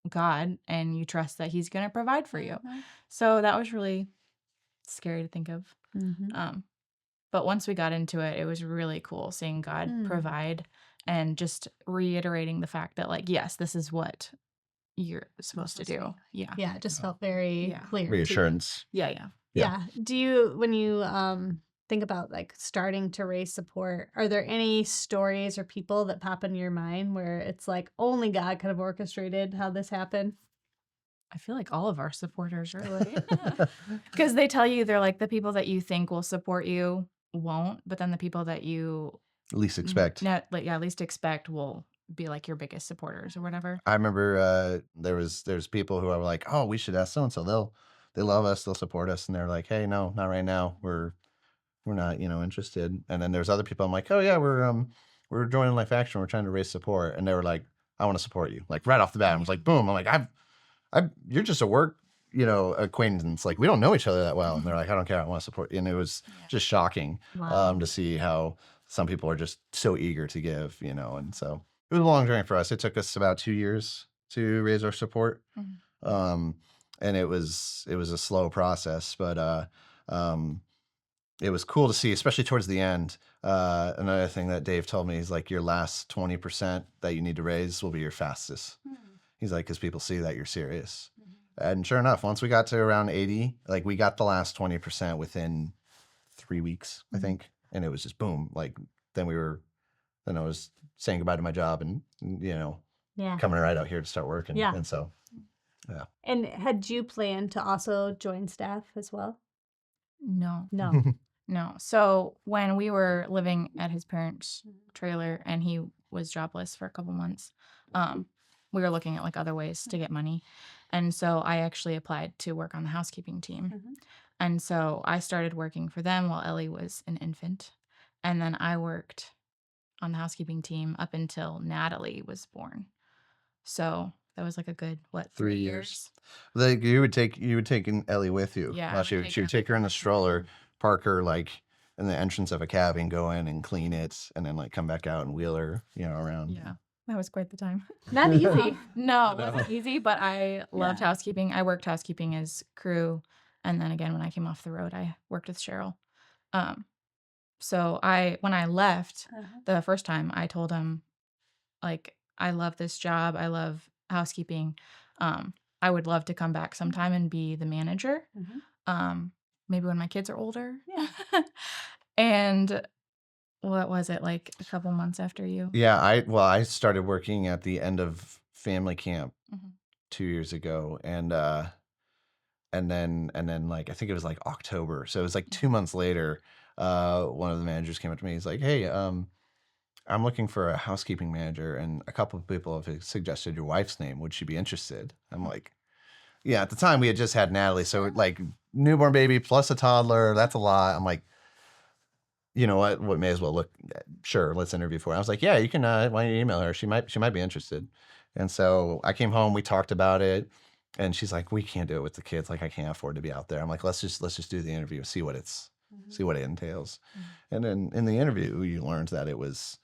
God and you trust that he's going to provide for you. Mhm. So that was really scary to think of. Mhm. But once we got into it, it was really cool seeing God provide and just reiterating the fact that like, yes, this is what you're supposed to do. Yeah. Yeah, it just felt very clear. to you. Reassurance. Yeah. Yeah. Yeah. Do you, when you think about like starting to raise support, are there any stories or people that pop in your mind where it's like only God could have orchestrated how this happened? I feel like all of our supporters really. Because they tell you they're like the people that you think will support you won't, but then the people that you Least expect. least expect will be like your biggest supporters or whatever. I remember there's people who are like, oh, we should ask so and so. They love us, they'll support us, and they're like, hey, no, not right now. We're not, interested. And then there's other people I'm like, oh yeah, we're joining Life Action, we're trying to raise support. And they were like, I want to support you. Like right off the bat. I was like, boom. I'm like, you're just a work, acquaintance. Like we don't know each other that well. And they're like, I don't care, I want to support you. And it was just shocking to see how some people are just so eager to give, and so it was a long journey for us. It took us about 2 years to raise our support. And it was a slow process, but it was cool to see, especially towards the end. Another thing that Dave told me is like your last 20% that you need to raise will be your fastest. He's like, because people see that you're serious. And sure enough, once we got to around 80, like we got the last 20% within 3 weeks, I think. And it was just boom. Like then I was saying goodbye to my job and, coming right out here to start working. Yeah. And so, yeah. And had you planned to also join staff as well? No. No. So when we were living at his parents' trailer and he was jobless for a couple months, we were looking at like other ways to get money. And so I actually applied to work on the housekeeping team. And so I started working for them while Ellie was an infant. And then I worked on the housekeeping team up until Natalie was born. So that was like a good, 3 years? Like you would take Ellie with you. Yeah, Well, I she would would take take her in the stroller, park her like in the entrance of a cabin, go in and clean it, and then like come back out and wheel her, around. Yeah. That was quite the time. Not easy. No, it wasn't easy, but I loved housekeeping. I worked housekeeping as crew. And then again, when I came off the road, I worked with Cheryl. So when I left the first time, I told him, like, I love this job. I love housekeeping. I would love to come back sometime and be the manager. Maybe when my kids are older. Yeah. And what was it, like a couple months after you? Yeah, I started working at the end of family camp Mhm. 2 years ago, and then like I think it was like October, so it was like 2 months later. One of the managers came up to me. He's like, "Hey, I'm looking for a housekeeping manager, and a couple of people have suggested your wife's name. Would she be interested?" I'm like, "Yeah." At the time, we had just had Natalie, so like newborn baby plus a toddler, that's a lot. I'm like, you know what? What may as well look. Sure, let's interview for her. I was like, yeah, you can. Why don't you email her? She might be interested. And so I came home. We talked about it, and she's like, we can't do it with the kids. Like I can't afford to be out there. I'm like, let's just do the interview, see what it entails. And then in the interview, you learned that it was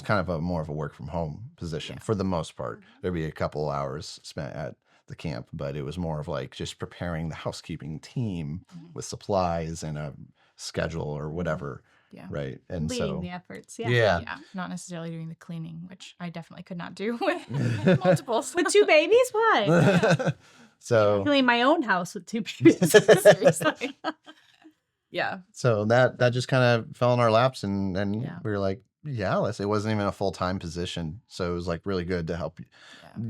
kind of more of a work from home position for the most part. There'd be a couple hours spent at the camp, but it was more of like just preparing the housekeeping team with supplies and a schedule or whatever. Yeah. right? And Leading so, the efforts. yeah. Yeah. Not necessarily doing the cleaning, which I definitely could not do with multiples. With 2 babies? Why? So, Clean my own house with 2 babies. Seriously. Yeah. so that just kind of fell in our laps, and Yeah. we were like, yeah, it wasn't even a full-time position, so it was like really good to help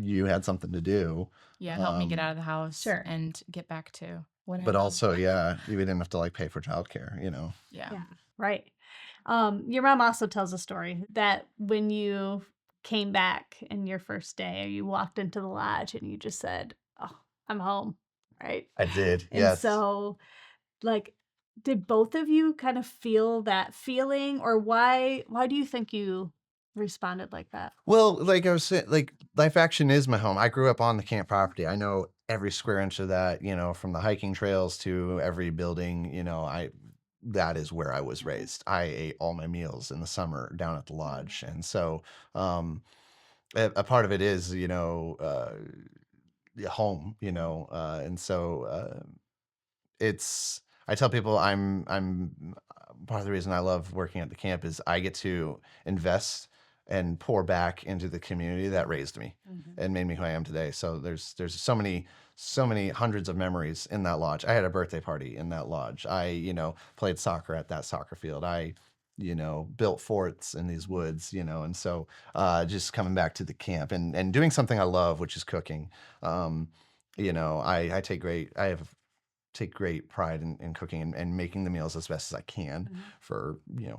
you had something to do. Yeah. Help me get out of the house Sure. and get back to what I But love. also, yeah, you didn't have to like pay for childcare, Yeah. Yeah, right. Your mom also tells a story that when you came back in your first day, or you walked into the lodge and you just said, "Oh, I'm home," right? I did, And yes. so, like, did both of you kind of feel that feeling, or why do you think you responded like that? Well, like I was saying, like Life Action is my home. I grew up on the camp property. I know every square inch of that, from the hiking trails to every building, that is where I was raised. I ate all my meals in the summer down at the lodge. And so, a part of it is, home, and so, I tell people I'm part of the reason I love working at the camp is I get to invest and pour back into the community that raised me and made me who I am today. So there's so many hundreds of memories in that lodge. I had a birthday party in that lodge. I, played soccer at that soccer field. I, built forts in these woods, and so just coming back to the camp and doing something I love, which is cooking. I take great pride in cooking and making the meals as best as I can for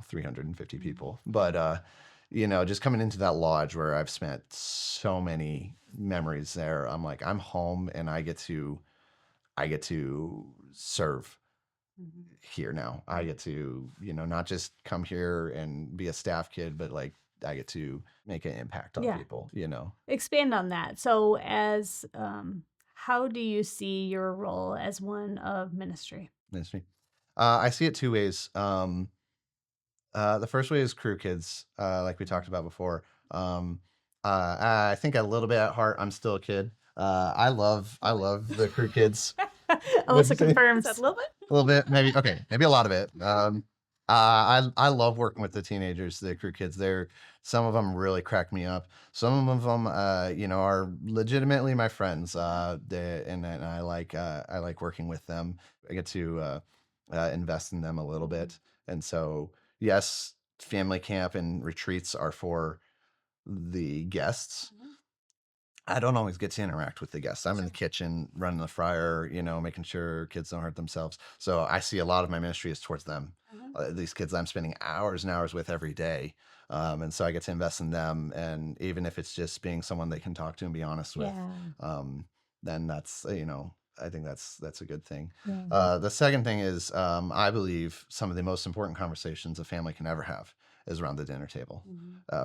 350 people. But just coming into that lodge where I've spent so many memories there, I'm like, I'm home and I get to serve here now. I get to not just come here and be a staff kid, but like I get to make an impact on people. Expand on that. So, as how do you see your role as one of ministry? Ministry. I see it two ways. The first way is crew kids, like we talked about before. I think a little bit at heart, I'm still a kid. I love the crew kids. What'd you Alyssa say? confirms. A little bit? A little bit, maybe. Okay, maybe a lot of it. I love working with the teenagers, the crew kids. Some of them really crack me up. Some of them, are legitimately my friends. And I like working with them. I get to invest in them a little bit, and so yes, family camp and retreats are for the guests. I don't always get to interact with the guests. I'm in the kitchen, running the fryer, making sure kids don't hurt themselves. So I see a lot of my ministry is towards them. These kids I'm spending hours and hours with every day. And so I get to invest in them. And even if it's just being someone they can talk to and be honest with, then that's, I think that's a good thing. The second thing is I believe some of the most important conversations a family can ever have is around the dinner table.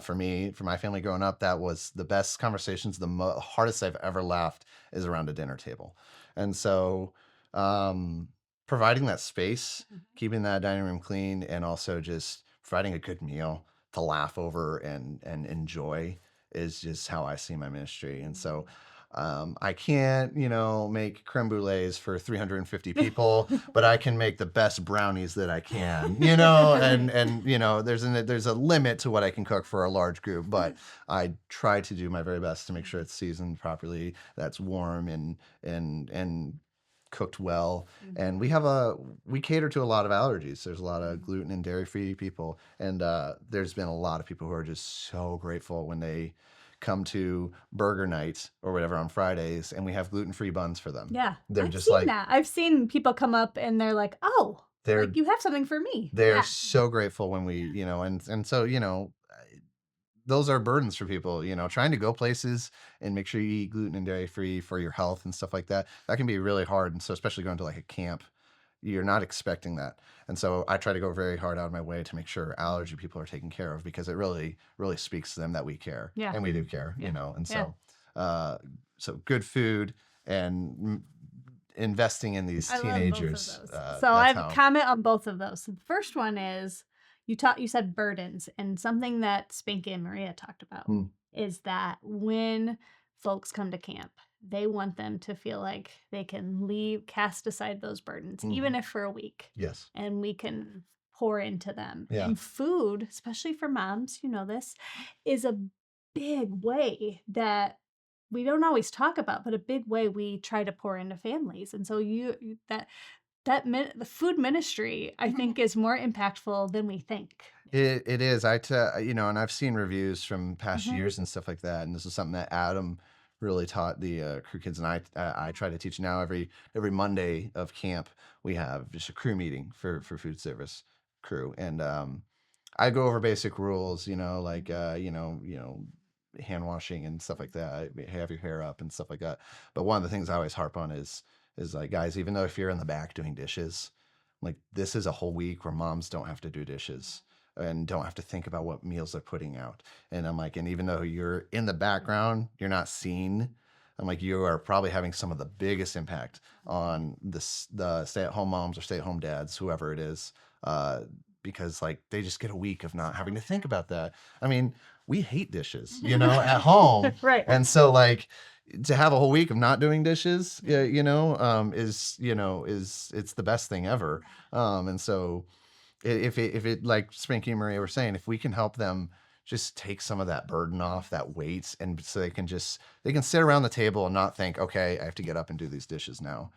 For me, for my family growing up, that was the best conversations. The hardest I've ever laughed is around a dinner table. And so providing that space, keeping that dining room clean, and also just providing a good meal to laugh over and enjoy is just how I see my ministry. And so I can't, make creme brulees for 350 people, but I can make the best brownies that I can, and there's a limit to what I can cook for a large group, but I try to do my very best to make sure it's seasoned properly, that's warm and cooked well. And we cater to a lot of allergies. There's a lot of gluten and dairy free people. And there's been a lot of people who are just so grateful when they come to burger night or whatever on Fridays and we have gluten-free buns for them. Yeah. They're I've just seen like that. I've seen people come up and they're like, "Oh, like you have something for me." They're so grateful when we, and so, those are burdens for people, trying to go places and make sure you eat gluten and dairy free for your health and stuff like that. That can be really hard. And so especially going to like a camp, you're not expecting that. And so I try to go very hard out of my way to make sure allergy people are taken care of because it really, really speaks to them that we care. Yeah. And we do care, and so, so good food and investing in these teenagers. Love both of those. So I have a comment on both of those. The first one is you said burdens, and something that Spanky and Maria talked about is that when folks come to camp, they want them to feel like they can cast aside those burdens, even if for a week. Yes. And we can pour into them. Yeah. And food, especially for moms, you know this, is a big way that we don't always talk about, but a big way we try to pour into families. And so the food ministry, I think, is more impactful than we think. It is. And I've seen reviews from past Mhm. years and stuff like that. And this is something that Adam really taught the crew kids, and I try to teach now. Every Monday of camp, we have just a crew meeting for food service crew, and I go over basic rules, like hand washing and stuff like that. Have your hair up and stuff like that. But one of the things I always harp on is like, guys, even though if you're in the back doing dishes, like this is a whole week where moms don't have to do dishes and don't have to think about what meals they're putting out. And I'm like, and even though you're in the background, you're not seen. I'm like, you are probably having some of the biggest impact on the stay-at-home moms or stay-at-home dads, whoever it is, because like they just get a week of not having to think about that. I mean, we hate dishes, at home. Right. And so like to have a whole week of not doing dishes, is it's the best thing ever. And so if it like Spanky and Maria were saying, if we can help them just take some of that burden off, that weight, and so they can sit around the table and not think, okay, I have to get up and do these dishes now.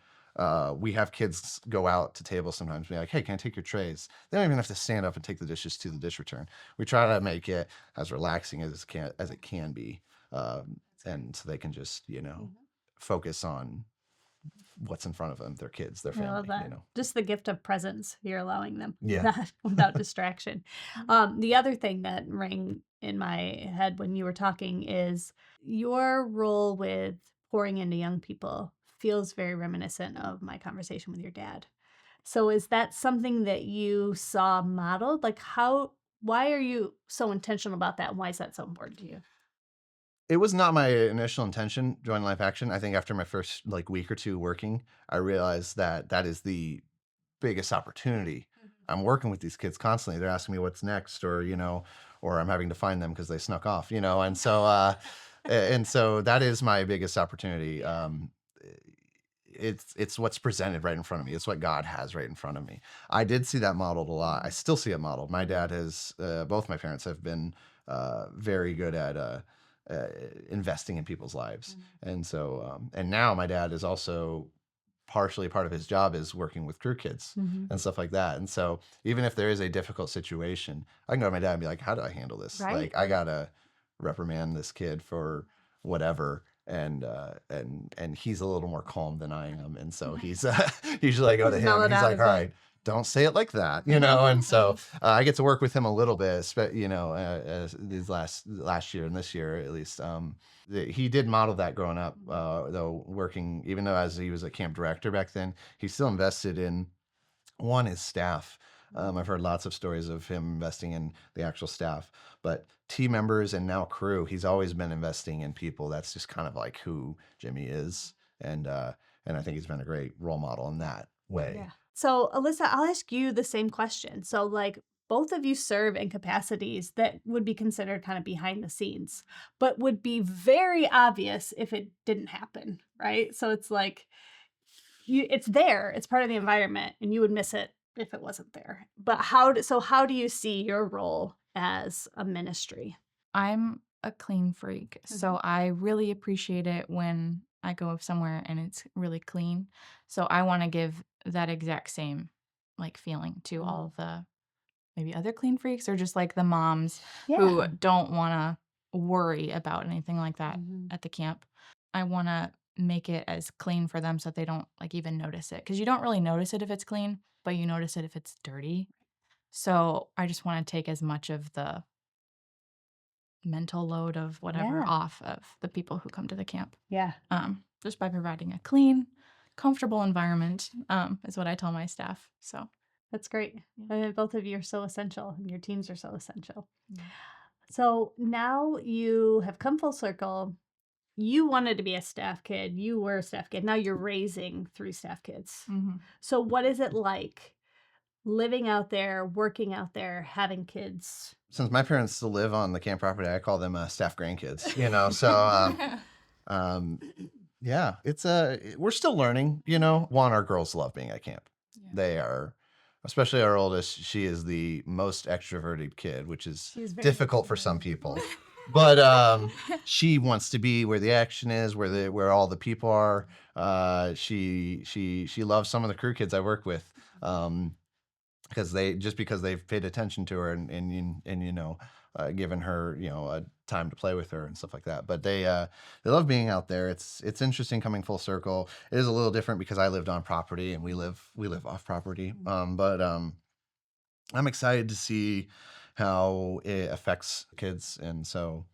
We have kids go out to tables sometimes and be like, hey, can I take your trays? They don't even have to stand up and take the dishes to the dish return. We try to make it as relaxing as it can be. And so they can just, focus on what's in front of them, their kids, their I love family, that. Just the gift of presence you're allowing them. Yeah. Without distraction. The other thing that rang in my head when you were talking is your role with pouring into young people feels very reminiscent of my conversation with your dad. So is that something that you saw modeled? Like why are you so intentional about that? And why is that so important to you? It was not my initial intention joining Life Action. I think after my first like week or two working, I realized that is the biggest opportunity. I'm working with these kids constantly. They're asking me what's next, or or I'm having to find them because they snuck off, and so and so that is my biggest opportunity. It's what's presented right in front of me. It's what God has right in front of me. I did see that modeled a lot. I still see it modeled. My dad has, both my parents have been very good at investing in people's lives. And so, and now my dad is also partially part of his job is working with crew kids and stuff like that. And so even if there is a difficult situation, I can go to my dad and be like, how do I handle this? Right. Like, I gotta reprimand this kid for whatever. And he's a little more calm than I am. And so he's usually I go to him and he's like, all right, don't say it like that, and so I get to work with him a little bit, these last year and this year at least. He did model that growing up, though, working, even though as he was a camp director back then, he still invested in his staff. I've heard lots of stories of him investing in the actual staff, but team members and now crew, he's always been investing in people. That's just kind of like who Jimmy is. And I think he's been a great role model in that way. Yeah. So, Alyssa, I'll ask you the same question. So, like, both of you serve in capacities that would be considered kind of behind the scenes, but would be very obvious if it didn't happen, right? So it's like, it's there, it's part of the environment, and you would miss it if it wasn't there. But how do you see your role as a ministry? I'm a clean freak, so I really appreciate it when I go somewhere and it's really clean. So I want to give that exact same like feeling to all the maybe other clean freaks or just like the moms who don't want to worry about anything like that at the camp. I want to make it as clean for them so that they don't like even notice it, because you don't really notice it if it's clean, but you notice it if it's dirty. So I just want to take as much of the mental load of whatever off of the people who come to the camp. Yeah. Just by providing a clean, comfortable environment, is what I tell my staff. So that's great. And both of you are so essential, and your teams are so essential. Yeah. So now you have come full circle. You wanted to be a staff kid. You were a staff kid. Now you're raising 3 staff kids. So what is it like living out there, working out there, having kids? Since my parents still live on the camp property, I call them staff grandkids, so yeah, it's we're still learning, One, our girls love being at camp. Yeah. They are especially our oldest, she is the most extroverted kid, which is She's very difficult for some people. But she wants to be where the action is, where all the people are. She loves some of the crew kids I work with, because they've paid attention to her and given her time to play with her and stuff like that. But they love being out there. It's interesting coming full circle. It is a little different because I lived on property and we live off property. But I'm excited to see how it affects kids. And so,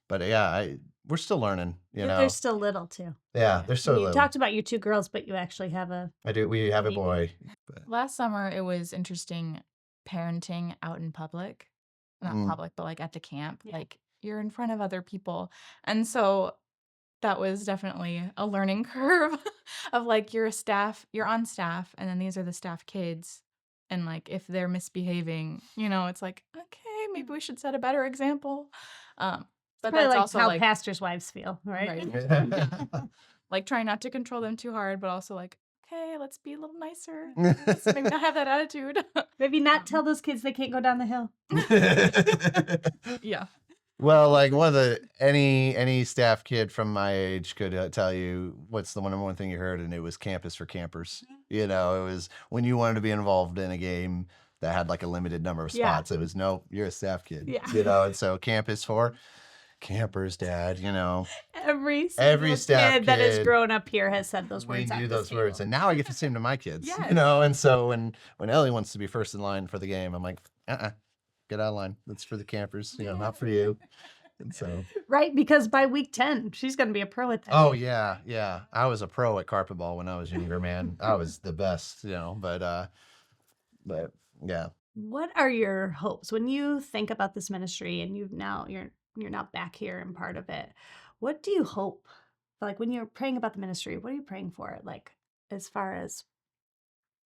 but yeah, we're still learning, They're still little too. Yeah, they're so You little. talked about your 2 girls, but you actually have a We have a baby. boy. But Last summer, it was interesting parenting out in public. Not public, but like at the camp. Yeah. Like you're in front of other people. And so that was definitely a learning curve of like you're on staff, and then these are the staff kids. And like if they're misbehaving, it's like, okay, maybe we should set a better example. But probably that's like also how like pastors' wives feel, right? Yeah. Like trying not to control them too hard, but also like, okay, let's be a little nicer. Let's maybe not have that attitude. Maybe not tell those kids they can't go down the hill. Yeah. Well, like any staff kid from my age could tell you what's the number one thing you heard, and it was campus for campers. It was when you wanted to be involved in a game that had like a limited number of Yeah. spots. It was no, you're a staff kid. Yeah. And so campus for campers, Dad. Every staff kid that has kid, grown up here has said those we words. do at those this words, table. and now I get to say them to my kids. Yes. And so when Ellie wants to be first in line for the game, I'm like, get out of line. That's for the campers, not for you. And so, Right, because by week 10, she's going to be a pro at that. oh yeah. I was a pro at carpet ball when I was younger, man. I was the best, but yeah. What are your hopes when you think about this ministry and you're now back here and part of it? What do you hope? Like when you're praying about the ministry, what are you praying for? Like as far as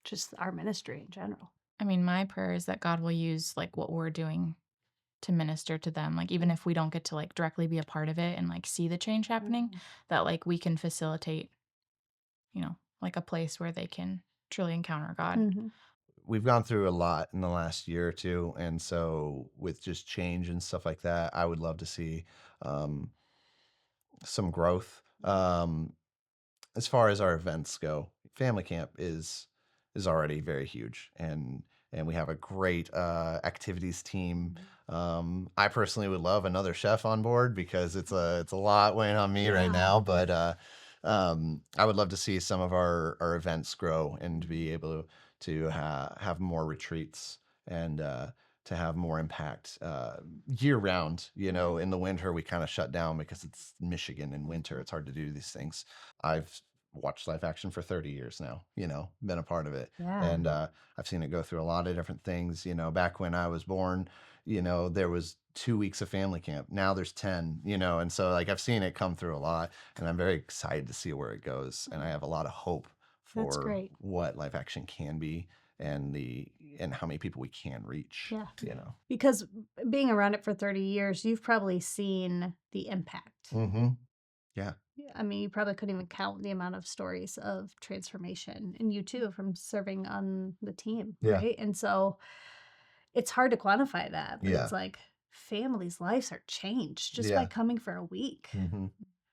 just our ministry in general. I mean, my prayer is that God will use like what we're doing to minister to them. Like even if we don't get to like directly be a part of it and like see the change happening, that like we can facilitate, like a place where they can truly encounter God. Mm-hmm. We've gone through a lot in the last year or two, and so with just change and stuff like that, I would love to see some growth. As far as our events go, family camp is already very huge, and we have a great activities team. I personally would love another chef on board because it's a lot weighing on me right now, but I would love to see some of our events grow and to be able to have more retreats and to have more impact year round. In the winter we kind of shut down because it's Michigan in winter. It's hard to do these things. I've watched live action for 30 years now, been a part of it. Yeah. And I've seen it go through a lot of different things. Back when I was born, there was 2 weeks of family camp. Now there's 10, and so like I've seen it come through a lot, and I'm very excited to see where it goes. And I have a lot of hope That's for great. what live action can be and how many people we can reach. Yeah. Because being around it for 30 years, you've probably seen the impact. Mm-hmm. Yeah. I mean, you probably couldn't even count the amount of stories of transformation, and you too, from serving on the team, Yeah. right? And so it's hard to quantify that, but Yeah. it's like families' lives are changed just Yeah. by coming for a week. Mm-hmm.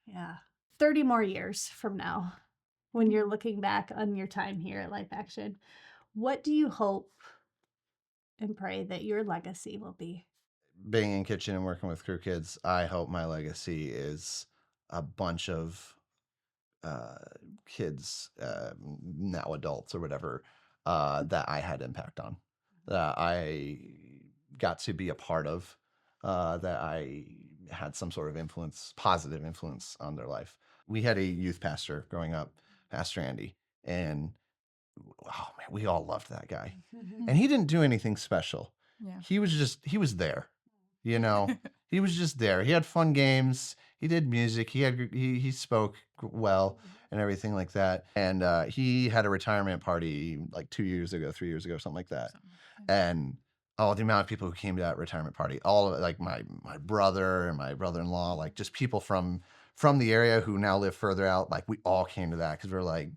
Yeah. 30 more years from now, when you're looking back on your time here at Life Action, what do you hope and pray that your legacy will be? Being in kitchen and working with crew kids, I hope my legacy is a bunch of kids, now adults or whatever, that I had impact on, that I got to be a part of, that I had some sort of influence, positive influence on their life. We had a youth pastor growing up, Pastor Andy, and oh man, we all loved that guy. And he didn't do anything special. Yeah. He was there. He was just there. He had fun games. He did music. He spoke well and everything like that. And he had a retirement party like 3 years ago, something like that. And the amount of people who came to that retirement party, all of it, like my brother and my brother-in-law, like just people from the area who now live further out, like we all came to that because we're like,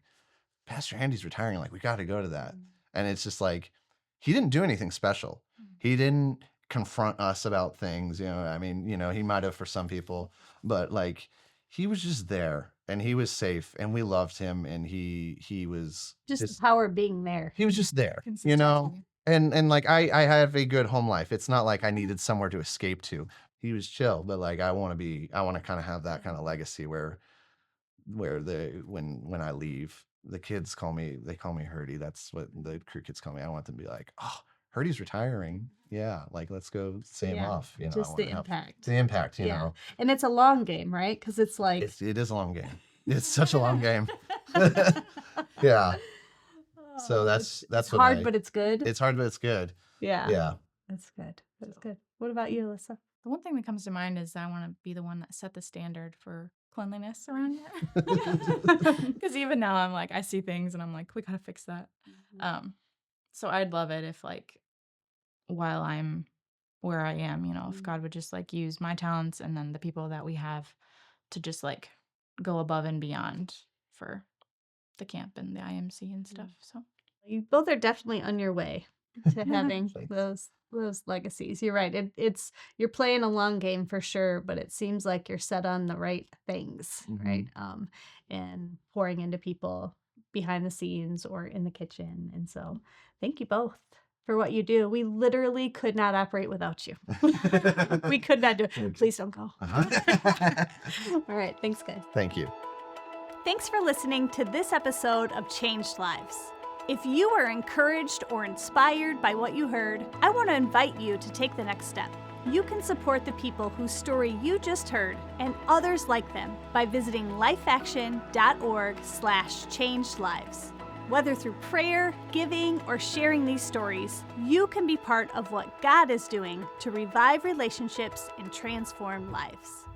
Pastor Andy's retiring, like we got to go to that. And it's just like, he didn't do anything special. He didn't confront us about things. I mean, he might have for some people, but like he was just there and he was safe and we loved him and he was Just the power of being there. he was just there, and like I have a good home life. It's not like I needed somewhere to escape to. He was chill, but like I want to kind of have that kind of legacy where when I leave, the kids call me Herdy. That's what the crew kids call me. I want them to be like, oh, Herdy's retiring. Yeah, like let's go see him off. Just the impact. The impact, And it's a long game, right? Because it's like it is a long game. It's such a long game. Yeah. So that's it's what hard, but it's good. It's hard, but it's good. Yeah. Yeah. That's good. That's good. What about you, Alyssa? The one thing that comes to mind is I want to be the one that set the standard for cleanliness around here. Because even now I'm like, I see things and I'm like, we got to fix that. So I'd love it if like, while I'm where I am, if God would just like use my talents and then the people that we have to just like go above and beyond for the camp and the IMC and stuff. So you both are definitely on your way to having those legacies. You're right. It's you're playing a long game for sure, but it seems like you're set on the right things, right? And pouring into people behind the scenes or in the kitchen. And so thank you both for what you do. We literally could not operate without you. We could not do it. Please don't go. All right. Thanks, guys. Thank you. Thanks for listening to this episode of Changed Lives. If you are encouraged or inspired by what you heard, I want to invite you to take the next step. You can support the people whose story you just heard and others like them by visiting lifeaction.org/changedlives. Whether through prayer, giving, or sharing these stories, you can be part of what God is doing to revive relationships and transform lives.